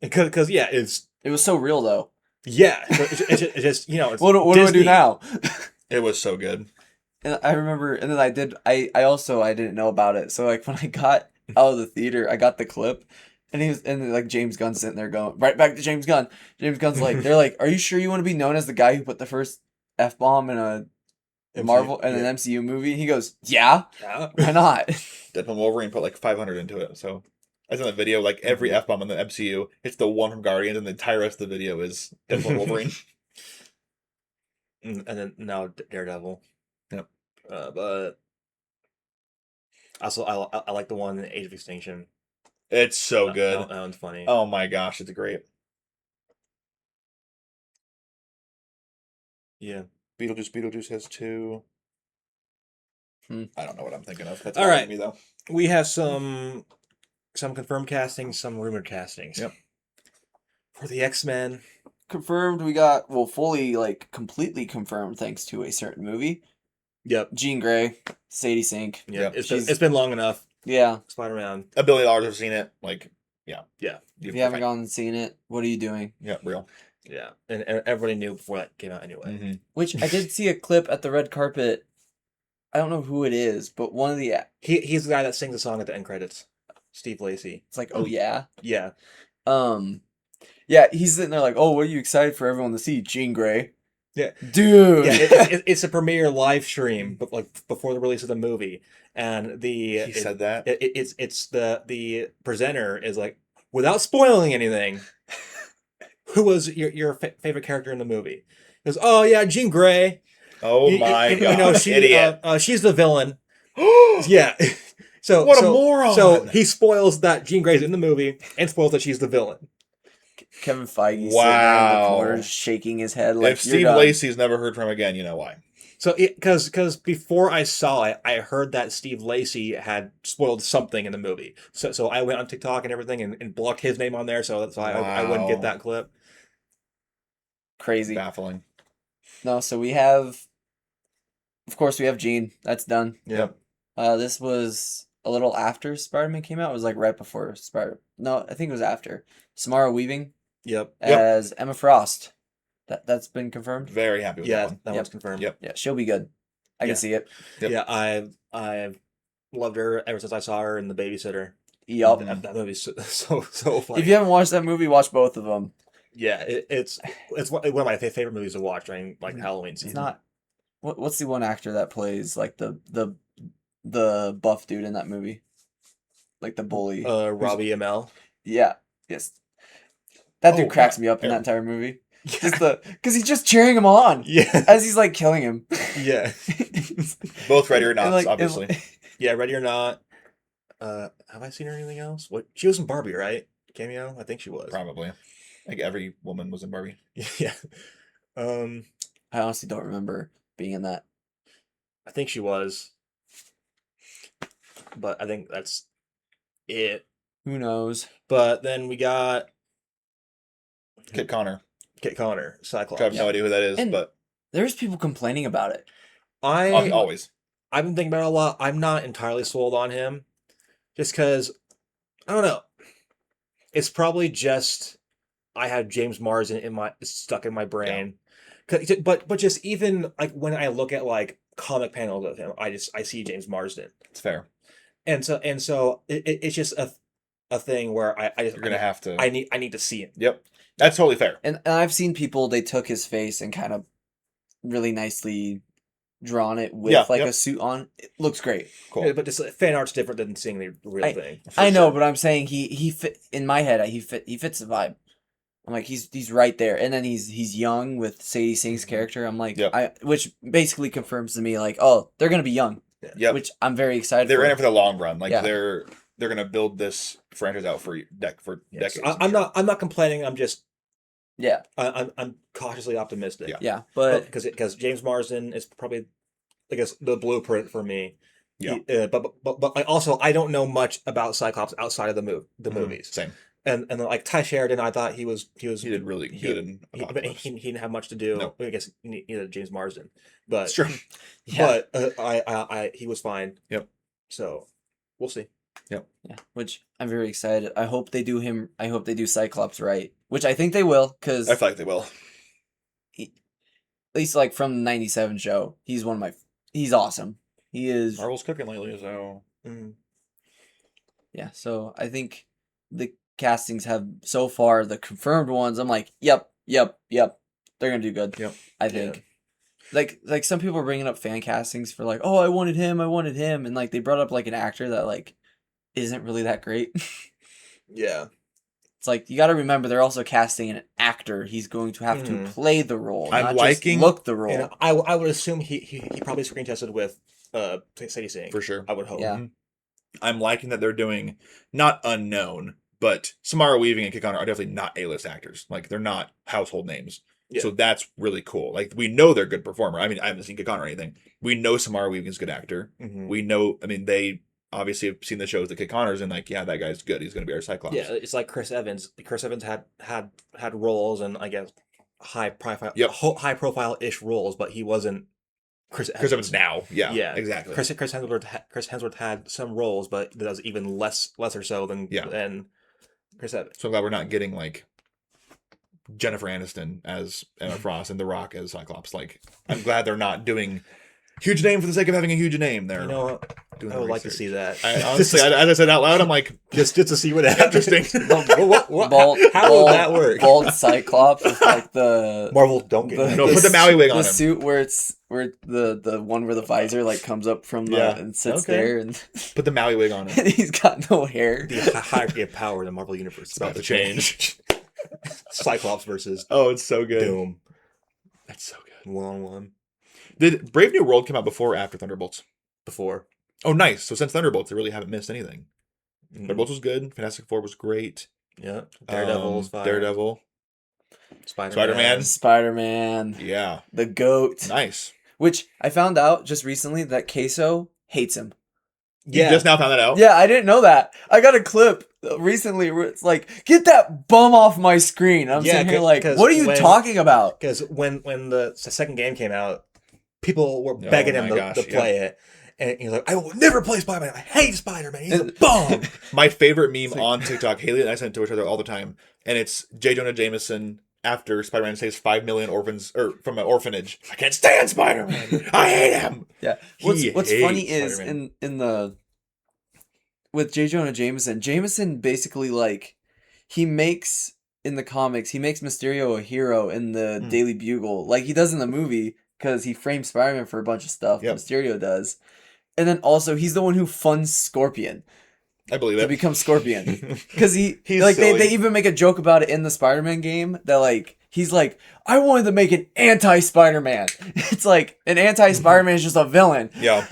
Because yeah, It was so real though. yeah, it's just It's What do I do Disney. now? It was so good. And I remember, and then I didn't know about it. So like when I got out of the theater, I got the clip, and like James Gunn's sitting there going right back to James Gunn. James Gunn's like, they're like, are you sure you want to be known as the guy who put the first F-bomb in a Marvel and an MCU movie? And he goes, yeah, Yeah. why not? Deadpool and Wolverine put like 500 into it, so as in the video, like every F-bomb in the MCU, it's the one from Guardians, and the entire rest of the video is Deadpool and Wolverine. And then now Daredevil. Yep. But also I like the one in Age of Extinction. It's so good. That one's funny. Oh my gosh, it's great. Yeah. Beetlejuice has 2. Hmm. I don't know what I'm thinking of. That's All right. me though. We have some confirmed castings, some rumored castings. Yep. For the X-Men. Confirmed, we got, well, fully, like, completely confirmed thanks to a certain movie. Yep. Jean Grey, Sadie Sink. Yeah. Yep. It's been long enough. Yeah. Spider-Man. $1 billion have seen it. Like, yeah. Yeah. If you haven't gone and seen it, what are you doing? Yeah, real. Yeah. And everybody knew before that came out anyway. Mm-hmm. Which, I did see a clip at the red carpet. I don't know who it is, but one of the... He's the guy that sings the song at the end credits. Steve Lacy. It's like, oh, yeah? Yeah. Yeah, he's sitting there like, oh, what are you excited for everyone to see? Jean Grey. Yeah. Dude! Yeah, it's a premiere live stream, but like before the release of the movie, and He said that. It's the presenter is like, without spoiling anything, who was your favorite character in the movie? He goes, oh yeah, Jean Grey. Oh my god, You know, she, idiot. She's the villain. Yeah. So What a moron. So he spoils that Jean Grey's in the movie and spoils that she's the villain. Kevin Feige sitting there in the Wow. corner shaking his head like, If Steve Lacy's never heard from him again, you know why. So, because before I saw it, I heard that Steve Lacy had spoiled something in the movie. So I went on TikTok and everything and blocked his name on there, so that's why I wouldn't get that clip. Crazy. Baffling. No, so we have... Of course, we have Jean. That's done. Yep. This was a little after Spider-Man came out. It was like right before Spider... No, I think it was after. Samara Weaving Yep. as Emma Frost. That's been confirmed? Very happy with Yeah, that one. that one's confirmed. Yep. Yeah, she'll be good. I Yeah. can see it. Yep. Yeah, I've loved her ever since I saw her in The Babysitter. Yup. That movie's so funny. If you haven't watched that movie, watch both of them. Yeah, it's one of my favorite movies to watch during like Halloween season. It's not... What's the one actor that plays like the buff dude in that movie? Like the bully. Robbie Amell. Yeah. Yes. That dude Oh, cracks me up in yeah. that entire movie. Just because he's just cheering him on Yeah, as he's like killing him. yeah, Both Ready or And, Not, like, obviously. yeah. Ready or Not. Have I seen her in anything else? What she was in Barbie, right? Cameo. I think she was. Probably. I think every woman was in Barbie. Yeah. I honestly don't remember being in that. I think she was. But I think that's it. Who knows? But then we got Kit Connor. Kit Connor, Cyclops. I have no idea who that is, And- but There's people complaining about it. always. I've been thinking about it a lot. I'm not entirely sold on him, just because I don't know. It's probably just I have James Marsden stuck in my brain. But just even like when I look at like comic panels of him, I see James Marsden, It's fair. and so it's just a thing where You're gonna have to. I need to see him. Yep. That's totally fair. And I've seen people, they took his face and kind of really nicely drawn it with Yeah, like yep. a suit on. It looks great. Cool. Yeah, but just fan art's different than seeing the real thing. I know, but I'm saying he fit in my head. He fits the vibe. I'm like he's right there, and then he's young with Sadie Sink's character. I'm like Yep. which basically confirms to me like, oh, they're gonna be young, Yep. which I'm very excited. They're for. in it for the long run. Like Yeah. they're gonna build this franchise out for Yes. decades. I'm not complaining. I'm just Yeah, I'm cautiously optimistic. Yeah. yeah, but because James Marsden is probably I guess the blueprint for me. Yeah. But I also I don't know much about Cyclops outside of the movies. Same. And like Ty Sheridan, I thought he did really good in He Apocalypse. didn't have much to do. No. I guess neither did James Marsden, but It's true. yeah, but I he was fine. Yep. So we'll see. yeah, which I'm very excited. I hope they do him. I hope they do Cyclops right, which I think they will, because I feel like they will. at least like from the '97 show, he's one of my. He's awesome. He is. Marvel's cooking lately, so Yeah, so I think the castings have so far the confirmed ones. I'm like, yep. They're gonna do good. Yep. I think. Like some people are bringing up fan castings for like, oh, I wanted him, and like they brought up like an actor that like isn't really that great. Yeah. It's like you got to remember they're also casting an actor. He's going to have to Mhm. play the role, I'm not liking- just look the role. And I would assume he probably screen tested with Sadie Sink. For sure. I would hope. Yeah. Mhm. I'm liking that they're doing not unknown, but Samara Weaving and Kit Connor are definitely not A-list actors. Like they're not household names. Yeah. So that's really cool. Like we know they're good performer. I mean, I haven't seen Kit Connor or anything. We know Samara Weaving's a good actor. Mhm. We know. I mean, they obviously have seen the shows that Kit Connor's and like, yeah, that guy's good. He's going to be our Cyclops. Yeah, it's like Chris Evans. Chris Evans had roles and I guess high profile ish roles, but he wasn't Chris Evans. Chris Evans now. Yeah. Yeah, Exactly. Chris Hemsworth had some roles, but does even lesser so than Chris Evans. So I'm glad we're not getting like Jennifer Aniston as Emma Frost and The Rock as Cyclops. Like, I'm glad they're not doing huge name for the sake of having a huge name. They're You know what? doing I the would like to research. see that. I, honestly, as I said out loud, I'm like, just to see what happens. Interesting. How would that work? Bald Cyclops with like the Marvel, don't get the, me. No, put the Maui wig on the him. suit where the one where the visor like comes up from the Yeah. and sits Okay. there and, Put the Maui wig on him. and he's got no hair. The hierarchy of power in the Marvel universe It's about to change. Cyclops versus Oh, it's so good. Doom. That's so good. 1-on-1 Did Brave New World come out before or after Thunderbolts? before. Oh, nice. So since Thunderbolts, they really haven't missed anything. Mhm. Thunderbolts was good. Fantastic Four was great. Yeah. Daredevil's fire. Daredevil. Spider-Man. Spider-Man, Yeah. the goat. Nice. Which I found out just recently that Queso hates him. You just now found that out? Yeah, I didn't know that. I got a clip recently where it's like, get that bum off my screen. I'm Yeah, sitting here like, 'cause what are you when- talking about? Because when the second game came out, people were Oh begging my him gosh, to play it. And he's like, I will never play Spider-Man. I hate Spider-Man. He's a And- bum. My favorite meme on TikTok, Haley and I send it to each other all the time, and it's J. Jonah Jameson after Spider-Man saves 5 million orphans or from an orphanage. I can't stand Spider-Man. I hate him. Yeah. He What's funny hates is Spider-Man. in the with J. Jonah Jameson basically like he makes in the comics, he makes Mysterio a hero in the Hmm. Daily Bugle, like he does in the movie, because he frames Spider-Man for a bunch of stuff. Yep. Mysterio does. And then also he's the one who funds Scorpion I believe to it. become Scorpion. Because He's like silly. they even make a joke about it in the Spider-Man game that like he's like, I wanted to make an anti-Spider-Man. It's like an anti-Spider-Man is just a villain. Yeah.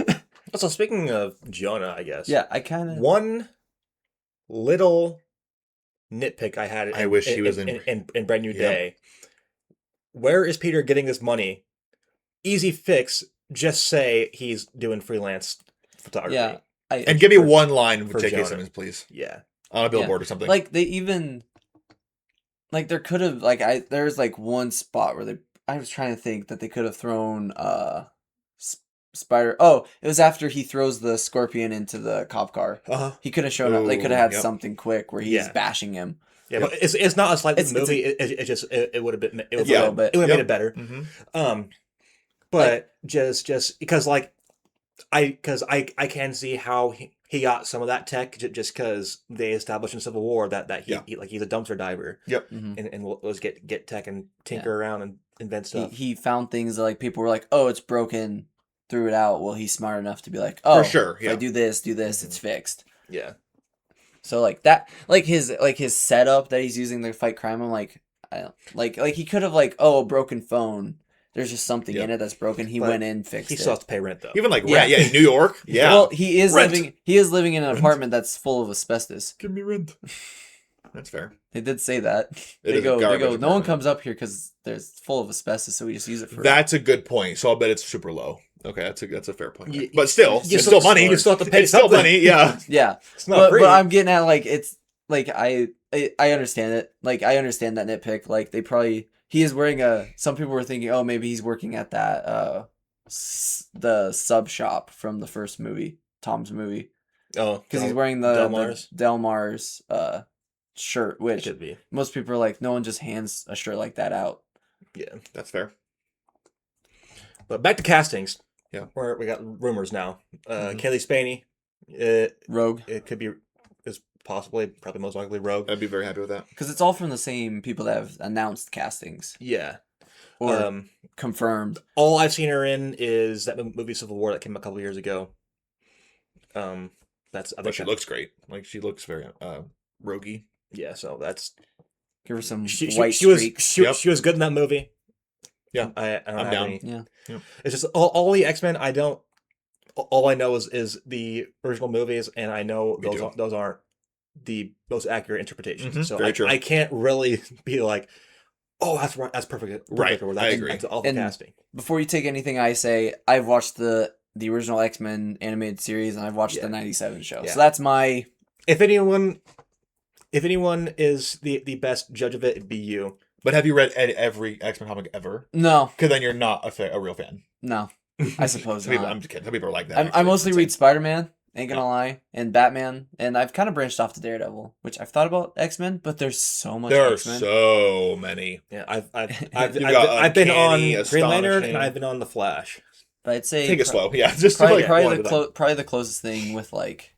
So speaking of Jonah, I guess. Yeah, I kind of One little nitpick I had. I wish he was in- in Brand New Yep. Day. Where is Peter getting this money? Easy fix. Just say he's doing freelance photography. yeah. And give me one line for with J.K. Jonah. Simmons, please. Yeah. On a billboard or something. Like they even like there could have like there's like one spot where I was trying to think that they could have thrown Spider. Oh, it was after he throws the Scorpion into the cop car. Uh-huh. He could have shown up. They could have had Yep. something quick where he's Yeah. bashing him. Yeah, but it's not a slight It's- it's movie. It just it would have been it would It's a little bit. it would have Yep. made it better. Mm-hmm. But just because like I can see how he got some of that tech just because they established in Civil War that he like he's a dumpster diver Mhm. and was get tech and tinker around and invent stuff. He found things that like people were like, oh, it's broken, threw it out. Well, he's smart enough to be like, oh, For sure, if yeah. I do this, it's fixed. Yeah. So like that, like his setup that he's using to fight crime. I'm like, I don't, like he could have like, oh, a broken phone. There's just something Yeah. in it that's broken. He But went in, fixed He it. still has to pay rent though. Even like Yeah. rent. Yeah, in New York. Yeah. Well, he is Rent. living in an Rent. apartment that's full of asbestos. Give me rent. That's fair. They did say that. It They is a go, garbage no one apartment. comes up here because there's full of asbestos, so we just use it for That's a good point. So I'll bet it's super low. Okay, that's a fair point. You- But still, you it's still- still money. you still have to pay It's still something. money. Yeah. yeah. It's not free. But I'm getting at like it's like I understand it. Like I understand that nitpick. Like he is wearing some people were thinking, oh, maybe he's working at that the sub shop from the first movie, Tom's movie, oh, because he's wearing the Delmar's? Delmar's shirt, It which could be. most people are like, no one just hands a shirt like that out. Yeah. That's fair. But back to castings. Yeah. Where we got rumors now. Mhm. Kaylee Spaney. It Rogue, could be is probably most likely Rogue. I'd be very happy with that. because it's all from the same people that have announced castings Yeah. or confirmed. All I've seen her in is that movie Civil War that came out a couple years ago. That's I But think she that- looks great. Like she looks very roguey. Yeah, so that's Give her some she white she was streaks. Yep. she was good in that movie. Yeah, I don't I'm have down. any. Yeah. It's just all the X-Men. I don't. All I know is the original movies, and I know Me too. those aren't the most accurate interpretations. Mhm, So very true. I can't really be like, oh, that's right, that's perfect, Right, or I that's, agree. that's awful And casting. Before you take anything I say, I've watched the original X-Men animated series and I've watched Yeah. the 97 show. Yeah. So that's my If anyone is the best judge of it, it'd be you. But have you read every X-Men comic ever? no. Because then you're not a real fan. No. I suppose Some people, not. I'm just kidding. Some people are like that. I actually. mostly It's read insane. Spider-Man, ain't gonna Yeah. lie, and Batman, and I've kind of branched off to Daredevil, which I've thought about X-Men, but there's so much There are X-Men. so many. Yeah, I've You've got I've been on Uncanny, Green Lantern Astonishing. and I've been on the Flash. But I'd say Take it slow. Yeah, just probably like probably one the at a time. probably the closest thing with like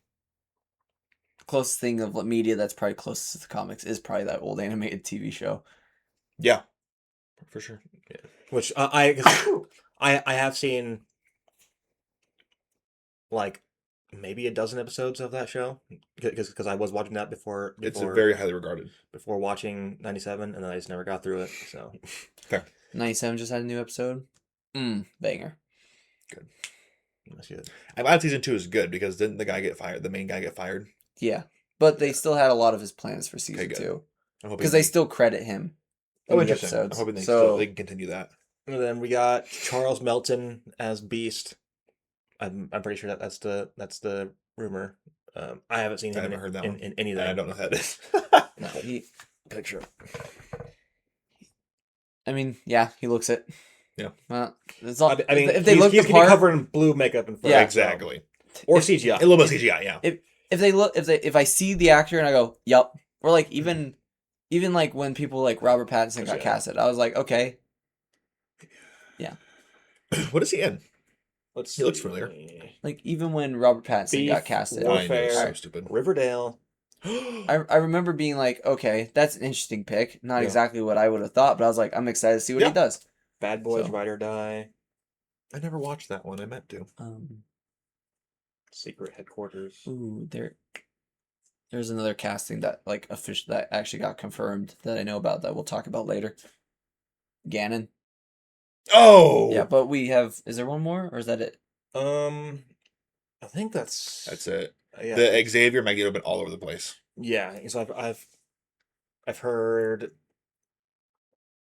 closest thing of media that's probably closest to the comics is probably that old animated TV show. Yeah, for sure. Which I have seen like maybe a dozen episodes of that show because I was watching that before It's very highly regarded. before watching 97, and then I just never got through it. So 97 just had a new episode. Banger. that's good. I'm glad season 2 is good because didn't the guy get fired? The main guy get fired? Yeah, but they still had a lot of his plans for season good. 2 I'm hoping because they still credit him. Oh, in the interesting. I'm episodes. hoping So they can continue that. And then we got Charles Melton as Beast. I'm pretty sure that's the rumor. I haven't seen I him never heard that one. in anything. I don't know who that is. no, Picture. I mean, yeah, he looks it. Yeah. Well, it's all. I mean, if they look he's the gonna be part, covered in blue makeup and Yeah. Exactly. or If- CGI. A little bit of CGI, yeah. if I see the actor and I go, yup, or like even like when people like Robert Pattinson got Yeah. casted, I was like, okay, What is he in? Let's He looks see. familiar. like even when Robert Pattinson got Beef casted, War- I know, it's so Warfare. stupid. Riverdale. I remember being like, okay, that's an interesting pick. Not Yeah. exactly what I would have thought, but I was like, I'm excited to see what Yeah. he does. Bad Boys, So- Ride or Die. I never watched that one. I meant to. Secret Headquarters. Ooh, there's another casting that like official that actually got confirmed that I know about that we'll talk about later. Ganon. Oh! Yeah, but we have. Is there one more, or is that it? I think that's it. yeah. The Xavier Magneto been all over the place. Yeah, so I've heard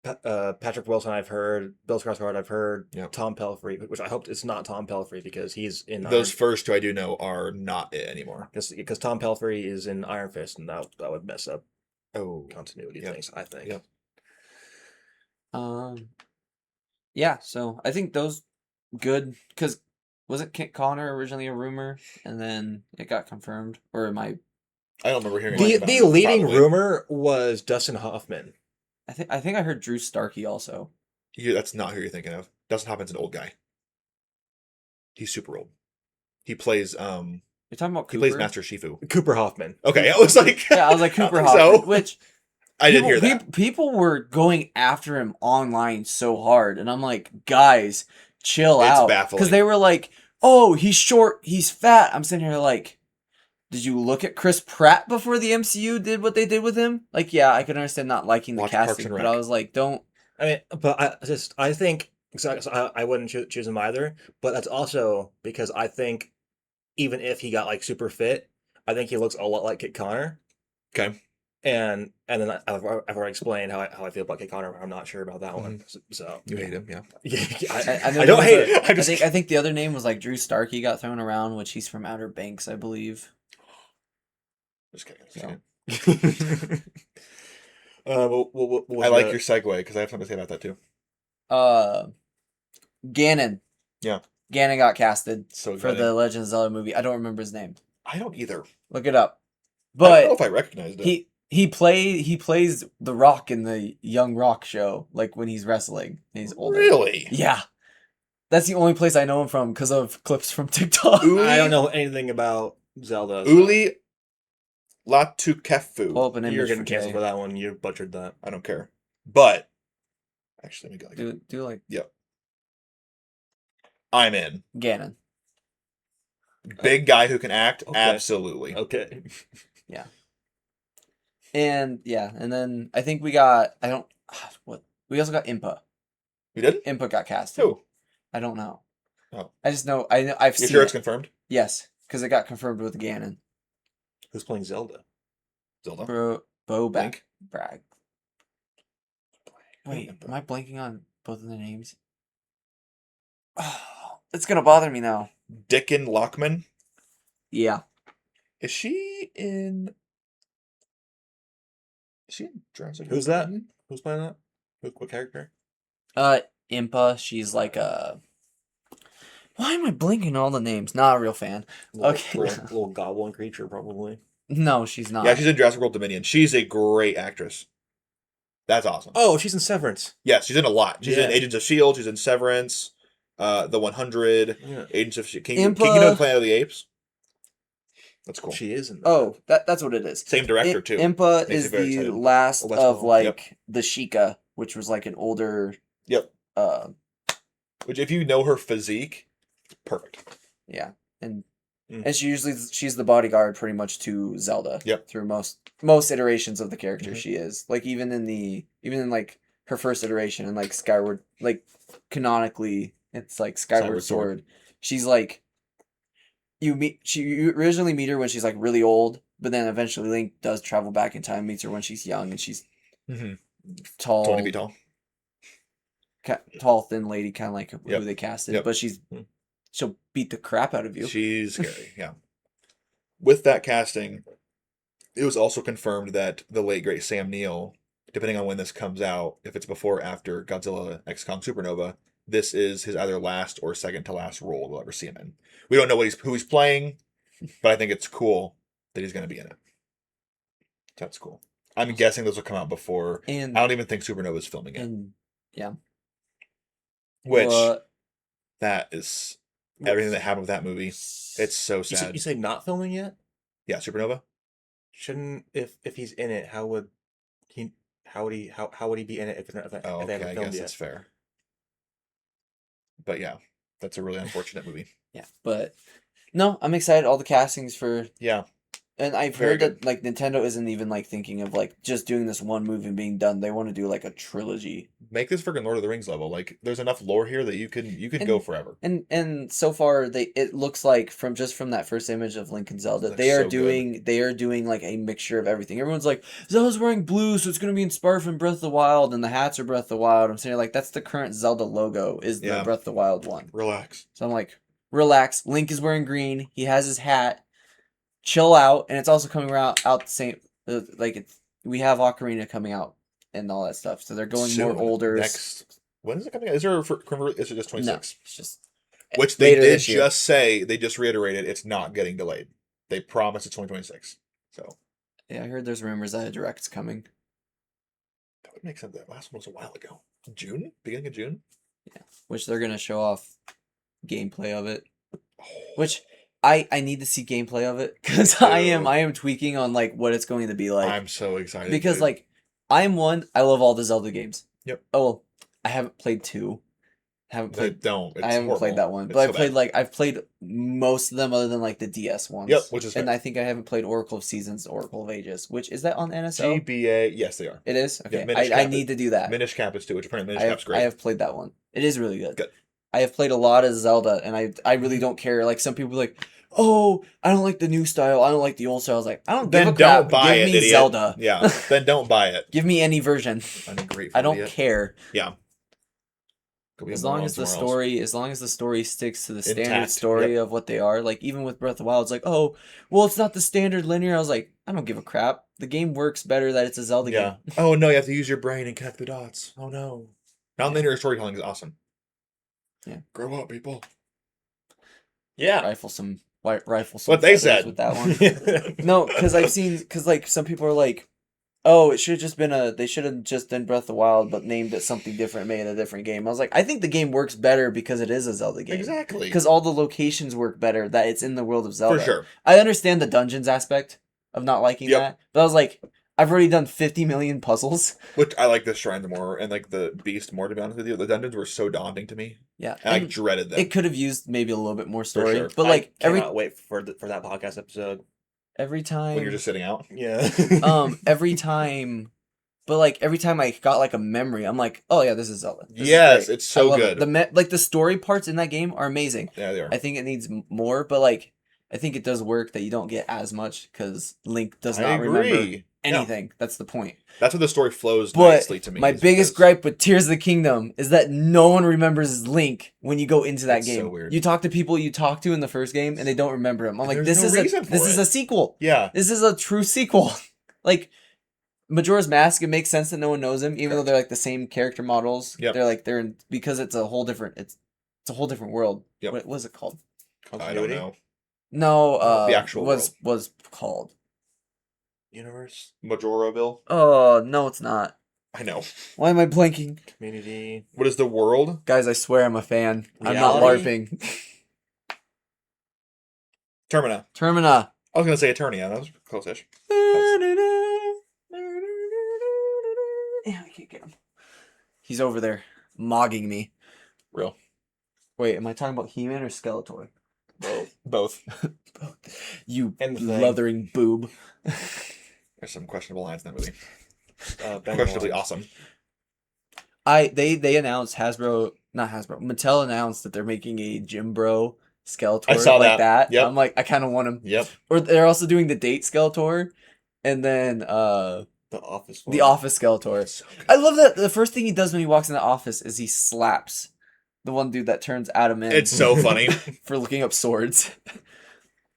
Patrick Wilson. I've heard Bill Skarsgård. I've heard Yep. Tom Pelphrey, which I hope it's not Tom Pelphrey because he's in Those first two I do know are not it anymore. because Tom Pelphrey is in Iron Fist, and that would mess up Oh. continuity Yep. things. I think. Yep. Yeah. So I think those good because wasn't Kit Connor originally a rumor and then it got confirmed, or am I? I don't remember hearing The anything about the it, leading probably. rumor was Dustin Hoffman. I think I heard Drew Starkey also. That's not who you're thinking of. Dustin Hoffman's an old guy. He's super old. He plays You're talking about he Cooper. plays Master Shifu. Cooper Hoffman. Okay, I was like Yeah, I was like Cooper I Hoffman, don't think so. which I didn't hear that. People were going after him online so hard, and I'm like, guys, chill It's out, baffling. because they were like, "Oh, he's short, he's fat." I'm sitting here like, did you look at Chris Pratt before the MCU did what they did with him? Like, yeah, I can understand not liking the Watch Parks casting, and but Rec. I was like, don't. I mean, but I think so I wouldn't choose him either. But that's also because I think even if he got like super fit, I think he looks a lot like Kit Connor. Okay. And then I've already explained how I feel about Kit Connor. I'm not sure about that one. So You hate him, yeah. I know don't there was hate it. I think the other name was like Drew Starkey got thrown around, which he's from Outer Banks, I believe. Just kidding. So. kidding. I like your segue because I have something to say about that too. Ganon. Yeah. Ganon got casted So for exciting. the Legend of Zelda movie. I don't remember his name. I don't either. Look it up. I don't know But if I recognized it. he plays the Rock in the Young Rock show, like when he's wrestling and he's older. Really? Yeah. That's the only place I know him from because of clips from TikTok. I don't know anything about Zelda. so Uli Latukefu. Pull up an image You're for getting canceled Jay. for that one. You butchered that. I don't care. But actually, let me go. Do like I'm in. Ganon. Big guy who can act. Okay. Absolutely. Okay. And yeah, and then I think we got what we also got Impa. You did? Impa got casted. Who? I don't know. Oh. I just know I've You seen sure it's it. confirmed? Yes, because it got confirmed with Ganon. Who's playing Zelda? Zelda? Bo Link? Bragg. Wait, am I blanking on both of the names? Oh, it's gonna bother me now. Dickon Lockman? Yeah. Is she in Jurassic Who's World that? Dominion? Who's playing that? What character? Impa, she's like a. Why am I blinking all the names? Not a real fan. Okay. Little goblin creature, probably. No, she's not. Yeah, she's in Jurassic World Dominion. She's a great actress. That's awesome. Oh, she's in Severance. Yes, she's in a lot. She's in Yeah. Agents of S.H.I.E.L.D., she's in Severance, The 100, Yeah. Agents of S.H.I.E.L.D. Impa- Kingdom of the Planet of the Apes? That's cool. She is in that. Oh, that's what it is. Same director, too. Impa Makes me is very the excited. last Oh, that's of cool. like the Sheikah, which was like an older. Yep. Uh, Which, if you know her physique, it's perfect. yeah, and Mm. and she's the bodyguard pretty much to Zelda. Yep. Through most iterations of the character, Mhm. she is like even in like her first iteration and like Skyward, like canonically it's like Skyward Skyward Sword. Sword. She's like you originally meet her when she's like really old, but then eventually Link does travel back in time, meets her when she's young, and she's Mm-hmm. tall, 20 feet tall. tall, thin lady, kind of like who Yep. they casted. Yep. But Hmm. she'll beat the crap out of you. She's scary, yeah. With that casting, it was also confirmed that the late great Sam Neill, depending on when this comes out, if it's before or after Godzilla X Kong Supernova, this is his either last or second to last role we'll ever see him in. We don't know who he's playing, but I think it's cool that he's going to be in it. That's cool. I'm guessing those will come out before. And I don't even think Supernova's filming it. and yeah, Which What- that is everything that happened with that movie. It's so You sad. say not filming yet? Yeah, Supernova. Shouldn't if he's in it? How would he be in it if Oh, they okay. haven't I filmed guess yet? that's fair. But yeah, that's a really unfortunate movie. yeah, but no, I'm excited. All the castings for Yeah, and I've Very heard that like Nintendo isn't even like thinking of like just doing this one movie and being done. They want to do like a trilogy. make this freaking Lord of the Rings level. Like, there's enough lore here that you can go forever. And so far it looks like from that first image of Link and Zelda, Looks they are so doing like a mixture of everything. Everyone's like, Zelda's wearing blue, so it's gonna be inspired from Breath of the Wild, and the hats are Breath of the Wild. I'm saying like that's the current Zelda logo is the Yeah. Breath of the Wild one. Relax. So I'm like, relax. Link is wearing green. He has his hat. Chill out, and it's also coming out the same. We have Ocarina coming out and all that stuff. So they're going more Soon. older. Next. When is it coming out? Is it just 26? No, it's just Which they later did this year. just say, they just reiterated it's not getting delayed. They promised it's 2026. So Yeah, I heard there's rumors that a direct's coming. that would make sense. That last one was a while ago. June? Beginning of June? Which they're gonna show off gameplay of it. Which I need to see gameplay of it because I am tweaking on like what it's going to be like. I'm so excited. Because dude. like I love all the Zelda games. Yep. Oh well, I haven't played 2. Haven't I played don't. It's I haven't horrible. played that one, It's but so I've played most of them other than like the DS ones. Yep, which is and fair. I think I haven't played Oracle of Seasons, Oracle of Ages, which is that on NSO? GBA. Yes, they are. It is okay. Minish I Cap need to do that. Minish Cap is too, which apparently Minish I Cap's have, great. I have played that one. It is really good. Good. I have played a lot of Zelda, and I really don't care. Like some people are like, oh, I don't like the new style. I don't like the old style. I was like, I don't give Then a crap. don't buy Give it, me idiot. Zelda. Yeah. Then don't buy it. Give me any version. Ungrateful I don't idiot. care. Yeah. Go be a As long moron as the somewhere else. story sticks to the standard Intact, story of what they are. Like even with Breath of the Wild, it's like, oh, well, it's not the standard linear. I was like, I don't give a crap. The game works better that it's a Zelda Yeah. game. Oh no, you have to use your brain and connect the dots. Oh no. Non-linear storytelling is awesome. Yeah. Grow up, people. Yeah. Rifle some some What they feathers said. with that one. No, because like some people are like, oh, it should have just been they should have just done Breath of the Wild, but named it something different, made it a different game. I was like, I think the game works better because it is a Zelda game. Exactly. Because all the locations work better that it's in the world of Zelda. For sure. I understand the dungeons aspect of not liking Yep. that, but I was like, I've already done 50 million puzzles. Which I like the shrines more and like the beast more, to be honest with you. The dungeons were so daunting to me. Yeah, And I and dreaded them. it could have used maybe a little bit more story, sure. but like I cannot wait for that podcast episode. every time when you're just sitting out. Yeah. every time, but like every time I got like a memory, I'm like, oh yeah, this is Zelda. This Yes, is great. it's so I love good. it. Like the story parts in that game are amazing. Yeah, they are. I think it needs more, but like I think it does work that you don't get as much because Link does not remember anything. That's the point. That's where the story flows But nicely to me. my biggest gripe with Tears of the Kingdom is that no one remembers Link when you go into that It's game. so weird. You talk to people you talked to in the first game and they don't remember him. I'm like, There's this no is reason for this is it. a sequel. Yeah. This is a true sequel. Like Majora's Mask, it makes sense that no one knows him, even though they're like the same character models. Yep. They're in, because it's a whole different it's a whole different world. Yep. What was it called? I don't know. No, The actual was called. Universe, Majoraville. Oh no, it's not. I know. Why am I blanking? community. What is the world? Guys, I swear I'm a fan. I'm not Reality? LARPing. Termina. Termina. I was gonna say Eternia. That was close-ish. Yeah, I can't get him. He's over there, mogging me. Real. Wait, am I talking about He-Man or Skeletor? Both. You And the thing. leathering boob. There's some questionable lines in that movie. Bang Questionably Olufsen. awesome. They announced Mattel announced that they're making a Jim Bro Skeletor I saw like that. Yep. I'm like, I kind of want him. Yep. Or they're also doing the Date Skeletor, and then The Office. the Office Skeletor. So good. I love that the first thing he does when he walks in the office is he slaps the one dude that turns Adam in. It's so funny. For looking up swords.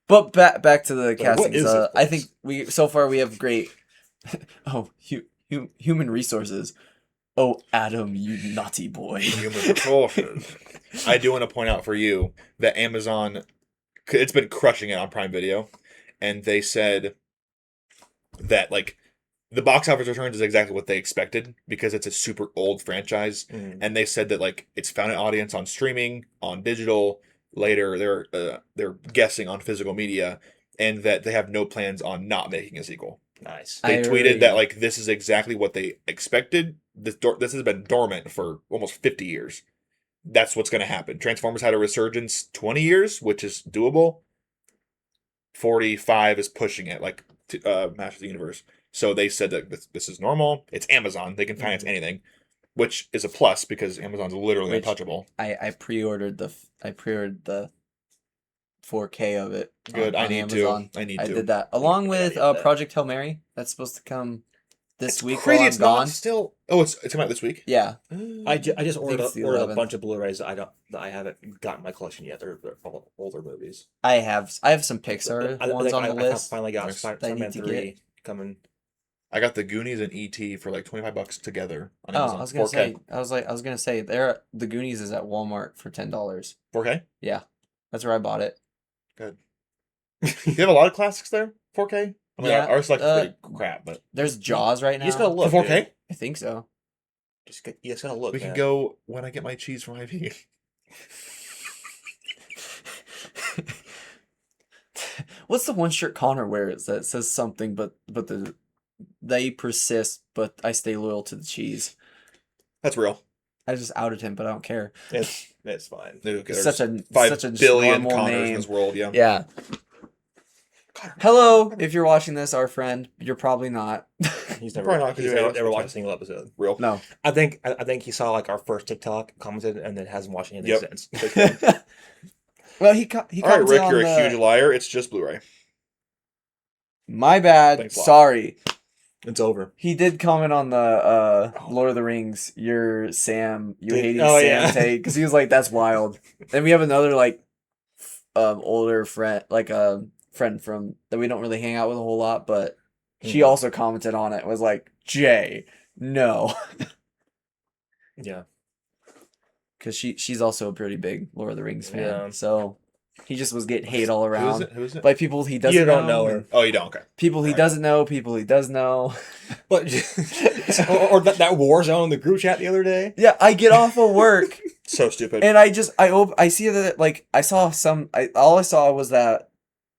But back to the castings. is it, I think we have great. Human resources. Oh, Adam, you naughty boy. Human resources. I do want to point out for you that Amazon, it's been crushing it on Prime Video, and they said that like the box office returns is exactly what they expected because it's a super old franchise, and they said that like it's found an audience on streaming, on digital. Later, they're guessing on physical media, and that they have no plans on not making a sequel. Nice. They tweeted that like this is exactly what they expected. This has been dormant for almost 50 years. That's what's going to happen. Transformers had a resurgence 20 years, which is doable. 45 is pushing it, like Master of the Universe. So they said that this is normal. It's Amazon. They can finance anything, which is a plus because Amazon's literally untouchable. I pre-ordered the 4K of it. Good. On I need Amazon. to. I need I to. did that along with that. Project Hail Mary. That's supposed to come this It's week. crazy. While I'm It's gone. not still. Oh, it's coming out this week. Yeah. I just ordered it's the a 11th. bunch of Blu-rays that I haven't gotten in my collection yet. They're all older movies. I have some Pixar ones on the list. Finally got Nice. Spider-Man to 3 coming. I got the Goonies and ET for like $25 together on Oh, Amazon. I was gonna 4K. say. I was gonna say. The Goonies is at Walmart for $10. 4K. Yeah, that's where I bought it. Good. You have a lot of classics there. 4K. I mean, Yeah, our selection's pretty crap, but There's Jaws right now. You just gotta look. for 4K. Dude. I think so. You just gotta look. We man. can go when I get my cheese from IV. What's the one shirt Connor wears that says something but they persist, but I stay loyal to the cheese. That's real. I just outed him, but I don't care. It's fine. It's such a 5 billion normal Connors in name. this world. Yeah. Yeah. Hello, if you're watching this, our friend. You're probably not. He's never, Probably not, 'cause he's you never, hate never us. watched a single episode. Real. No. I think he saw like our first TikTok, commented, and then hasn't watched anything Yep. since. Well, he All right, commented Rick, on you're the- a huge liar. It's just Blu-ray. My bad. Thanks a lot. Sorry. It's over. He did comment on the Lord of the Rings. You hating Oh, Sam yeah. take, because he was like, "That's wild." Then we have another like older friend, like a friend from that we don't really hang out with a whole lot, but she also commented on it. Was like, "Jay, no," Yeah. because she's also a pretty big Lord of the Rings fan. Yeah. So he just was getting hate all Who is around it? Who is it? by people he doesn't You don't know her. and Oh, you don't. Okay. people he Right. doesn't know, people he does know. But or that war zone in the group chat the other day. Yeah, I get off of work. So stupid. And I see that like I saw all I saw was that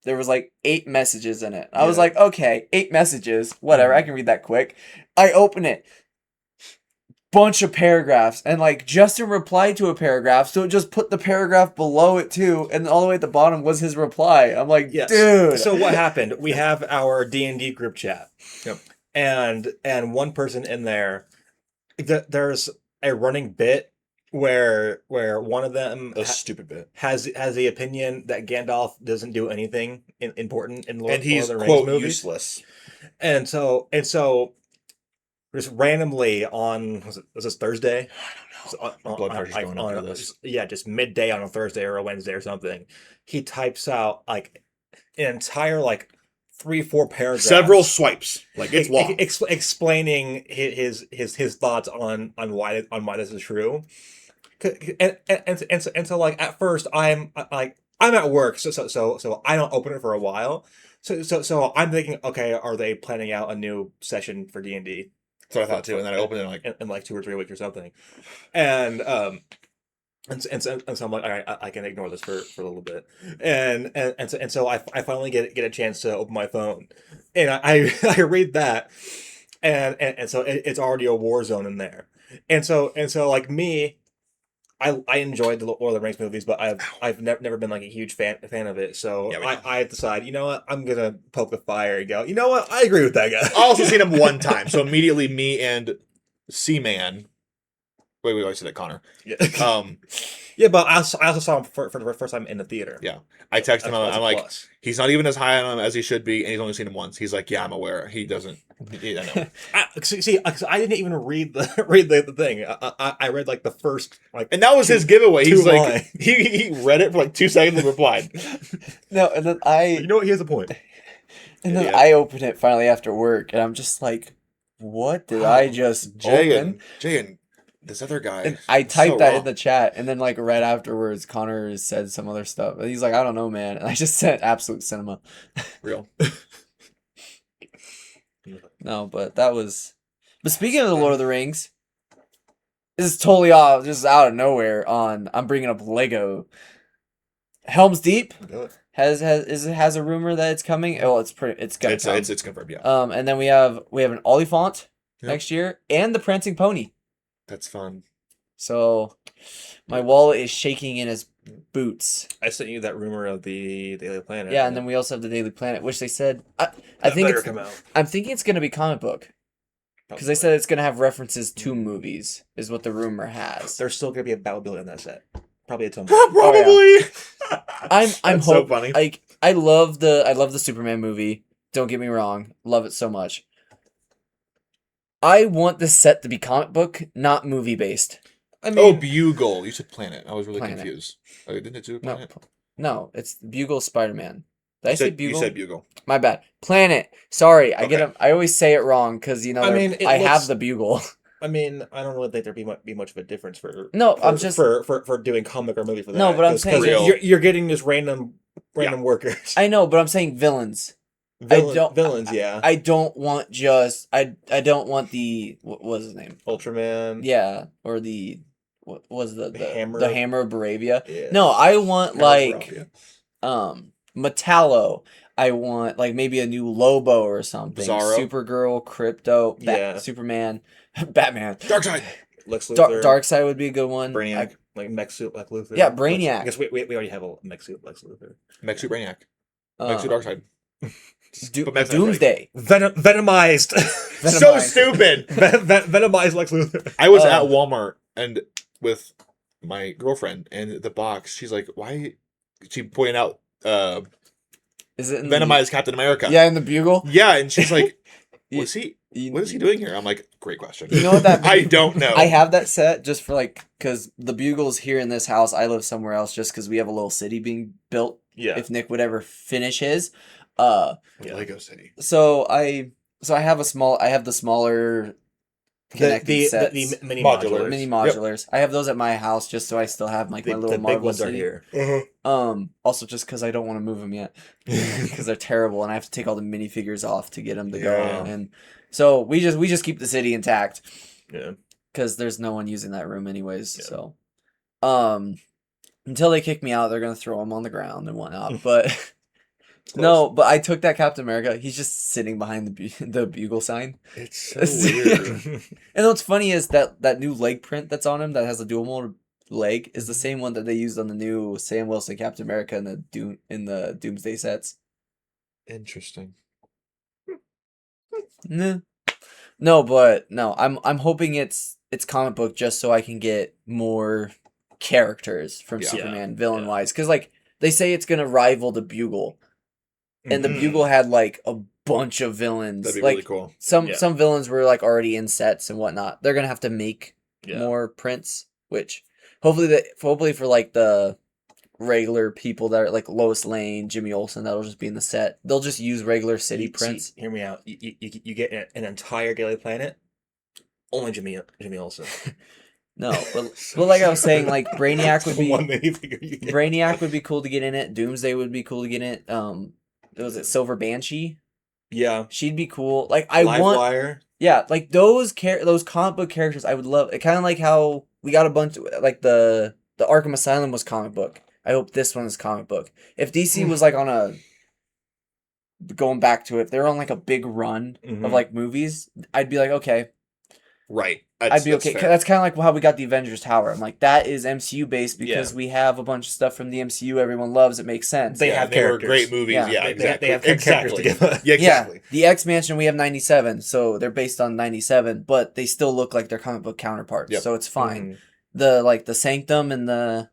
there was like 8 messages in it. I was Yeah. like, okay, 8 messages, whatever. I can read that quick. I open it. bunch of paragraphs, and like Justin replied to a paragraph, so it just put the paragraph below it too, and all the way at the bottom was his reply. I'm like, Yes. dude. So what happened? We have our D&D group chat. Yep. And one person in there, there's a running bit where one of them A stupid bit. has the opinion that Gandalf doesn't do anything important in Lord And he's, of the Rings quote, movies. useless. And so just randomly on was this Thursday? My blood pressure's going up after this. Yeah, just midday on a Thursday or a Wednesday or something. He types out like an entire like 3-4 paragraphs, Several swipes. Like, it's long. explaining his thoughts on why this is true. And so like at first I'm at work, so I don't open it for a while. So I'm thinking, okay, are they planning out a new session for D&D? That's what I thought too. And then I opened it like, in like 2 or 3 weeks or something, and so I'm like, all right, I can ignore this for a little bit, and so I finally get a chance to open my phone, and I I read that, and so it's already a war zone in there, and so like me. I enjoyed the Lord of the Rings movies, but I've never been like a huge fan of it. So Yeah, I decide, you know what, I'm gonna poke the fire and go, you know what, I agree with that guy. I also seen him one time. So immediately me and C-Man. Wait, I said that, Connor. Yeah. Yeah, but I also saw him for the first time in the theater. yeah. I texted him. That's a I'm like, plus. he's not even as high on him as he should be, and he's only seen him once. He's like, yeah, I'm aware. He doesn't. I know. See, I didn't even read the thing. I read like the first like, And that was his giveaway. He's 2 like, lines. he read it for like 2 seconds and replied. No, and then you know what? He has a point. then I open it finally after work, and I'm just like, what did I just open? Jay and this other guy. And I so typed that wrong. in the chat, and then like right afterwards, Connor said some other stuff, and he's like, I don't know, man. And I just sent absolute cinema. Real. No, but that was. But speaking of the Lord of the Rings, this is totally off, just out of nowhere. I'm bringing up Lego. Helm's Deep has a rumor that it's coming. Oh, it's gonna come. It's confirmed. Yeah. And then we have an Oliphant Yep. next year, and the Prancing Pony. That's fun. So, my wallet is shaking in his boots. I sent you that rumor of the Daily Planet. Yeah, and then we also have the Daily Planet, which they said I That think better it's come out. I'm thinking it's gonna be comic book because they said it's gonna have references to movies, is what the rumor has. There's still gonna be a Battlefield in that set. Probably a ton. Probably. I'm That's so hoping. funny. Like I love the Superman movie. Don't get me wrong, love it so much. I want this set to be comic book, not movie based. I mean, Oh, Bugle. You said Planet. I was really Planet. confused. Oh, didn't it do No, Planet? no, it's Bugle Spider-Man. Did I say Bugle? You said Bugle. My bad. Planet. Sorry, I Okay. I always say it wrong because I mean, it I have looks- the Bugle. I mean, I don't really think there'd be much of a difference for No, for, I'm just for doing comic or movie for that. No, but I'm 'Cause saying- you're getting just random workers. I know, but I'm saying villains. Villains, yeah. I don't want just I don't want the what was his name? Ultraman. Yeah, or the what was the Hammer. the Hammer of Baravia? Yeah. No, I want Hammer like Baravia. Metallo. I want like maybe a new Lobo or something. Bizarro. Supergirl, Crypto, Yeah. Superman, Batman. Darkseid. Lex Luthor. Darkseid would be a good one. Brainiac. Like mech suit Lex Luthor. Yeah, Brainiac. I guess we already have a mech suit Lex Luthor. Mech Suit Brainiac. Uh, Mech Suit Darkseid. Put Mech Suit Doomsday. Venomized. So stupid. Venomized Lex Luthor. I was at Walmart and with my girlfriend, and the box, she's like, why? She pointed out Is it in Venomized Captain America. Yeah, in the Bugle. Yeah, and she's like, what is You he doing here? I'm like, great question. You know what that I don't know. I have that set just for like because the Bugle's here in this house. I live somewhere else just because we have a little city being built. Yeah. If Nick would ever finish his, Yeah. Lego City. so I have the smaller connected The sets. mini Modulars. modulars. Mini modulars. I have those at my house just so I still have like my The little big Marvel ones are city. here. Also just because I don't want to move them yet because they're terrible and I have to take all the minifigures off to get them to go. Yeah. And so we just keep the city intact Yeah. because there's no one using that room anyways. Yeah. So, until they kick me out, they're gonna throw them on the ground and whatnot. But No, but I took that Captain America. He's just sitting behind the bugle sign. It's so weird. And what's funny is that new leg print that's on him that has a dual mode leg is the same one that they used on the new Sam Wilson Captain America in the Doomsday sets. Interesting. Nah. No, but no, I'm hoping it's comic book just so I can get more characters from Yeah. Superman villain wise, because like they say it's gonna rival the Bugle, and the Mhm. Bugle had like a bunch of villains. That'd be Like really cool. some Yeah. some villains were like already in sets and whatnot. They're gonna have to make Yeah. more prints, which hopefully for like the regular people that are like Lois Lane, Jimmy Olsen, that'll just be in the set. They'll just use regular city prints. See, hear me out. You get an entire Daily Planet, only Jimmy Olsen. No, but like I was saying, like Brainiac would be One minifigure you get. Brainiac would be cool to get in it. Doomsday would be cool to get in it. Was it Silver Banshee? Yeah. She'd be cool. Like I want, Livewire. yeah, like those comic book characters. I would love. It kind of like how we got a bunch like the Arkham Asylum was comic book. I hope this one is comic book. If DC was like on a going back to it, if they're on like a big run Mhm. of like movies, I'd be like, okay, Right. I'd be okay. fair. That's kind of like how we got the Avengers Tower. I'm like, that is MCU based because Yeah. we have a bunch of stuff from the MCU everyone loves. It makes sense. They Yeah, have they were characters. great movies. Yeah. Yeah, They- exactly. they have characters exactly. to give us. Yeah, exactly. Yeah, the X Mansion we have 97, so they're based on 97, but they still look like their comic book counterparts, Yep. so it's fine. Mhm. The Sanctum and the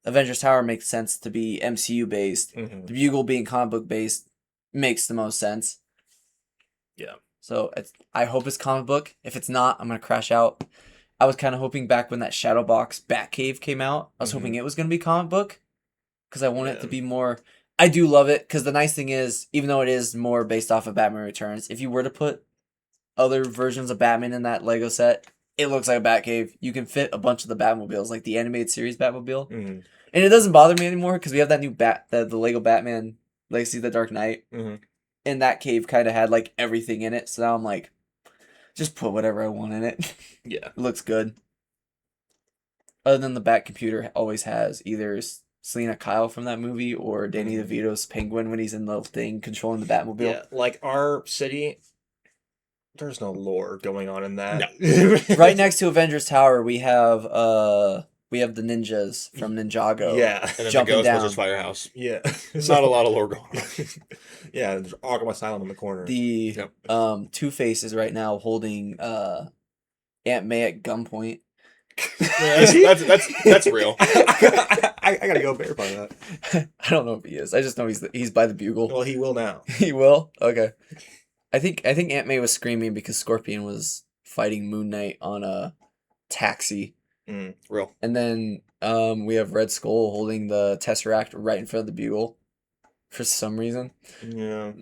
Avengers Tower makes sense to be MCU based. Mhm. The Bugle being comic book based makes the most sense. Yeah. So I hope it's comic book. If it's not, I'm gonna crash out. I was kind of hoping back when that Shadowbox Batcave came out, I was hoping it was gonna be comic book because I want it to Yeah. be more. I do love it because the nice thing is, even though it is more based off of Batman Returns, if you were to put other versions of Batman in that Lego set, it looks like a Batcave. You can fit a bunch of the Batmobiles, like the animated series Batmobile, Mhm. and it doesn't bother me anymore because we have that new the Lego Batman Legacy of the Dark Knight, Mhm. and that cave kind of had like everything in it. So now I'm like, just put whatever I want in it. Yeah. It looks good. Other than the Bat computer always has either Selena Kyle from that movie or Danny DeVito's Penguin when he's in the thing controlling the Batmobile. Yeah. Like our city, there's no lore going on in that. Right next to Avengers Tower, we have the ninjas from Ninjago. Yeah. And then Jumping the down. Ghostbusters Firehouse. Yeah. There's not a lot of lore going on. Yeah. There's Arkham Asylum in the corner. The Yep. Two-Face is right now holding Aunt May at gunpoint. That's real. I gotta go verify that. I don't know if he is. I just know he's by the Bugle. Well, he will now. He will? Okay. I think Aunt May was screaming because Scorpion was fighting Moon Knight on a taxi. Real. And then we have Red Skull holding the Tesseract right in front of the Bugle for some reason. Yeah.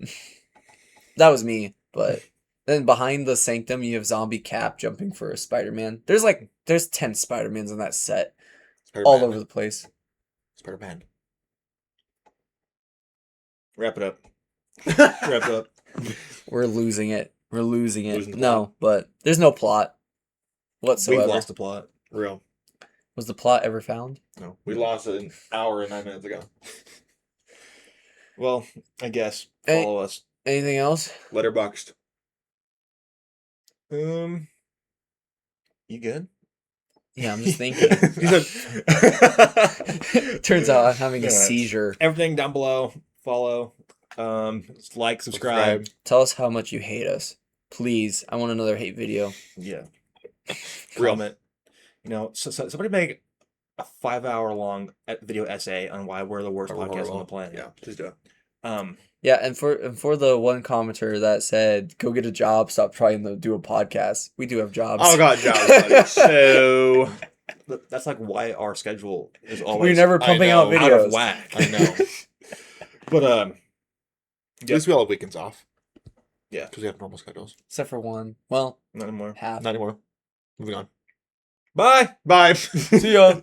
That was me, but then behind the Sanctum you have Zombie Cap jumping for a Spider-Man. There's 10 Spider-Mans in that set. All over the place. Spider-Man. Wrap it up. Wrap it up. We're losing it. We're losing it. Losing the No, but there's no plot whatsoever. We've lost the plot. Real. Was the plot ever found? No. We lost it an hour and 9 minutes ago. Well, I guess Hey. follow us. Anything else? Letterboxed. You good? Yeah, I'm just thinking. He said- Turns out I'm having a Yeah. seizure. Everything down below. Follow. Like, subscribe. Tell us how much you hate us. Please. I want another hate video. Yeah. Real. Comment. You know, so somebody make a 5-hour long video essay on why we're the worst podcast on the planet. Yeah, please do. Yeah, and for the one commenter that said, "Go get a job, stop trying to do a podcast." We do have jobs. Oh god, jobs, buddy. So That's like why our schedule is always We're never pumping out know. videos. out of whack. I know. But At least we all have weekends off. Yeah. Because we have normal schedules. Except for one. Well, not anymore. half. Not anymore. Moving on. Bye. Bye. See ya.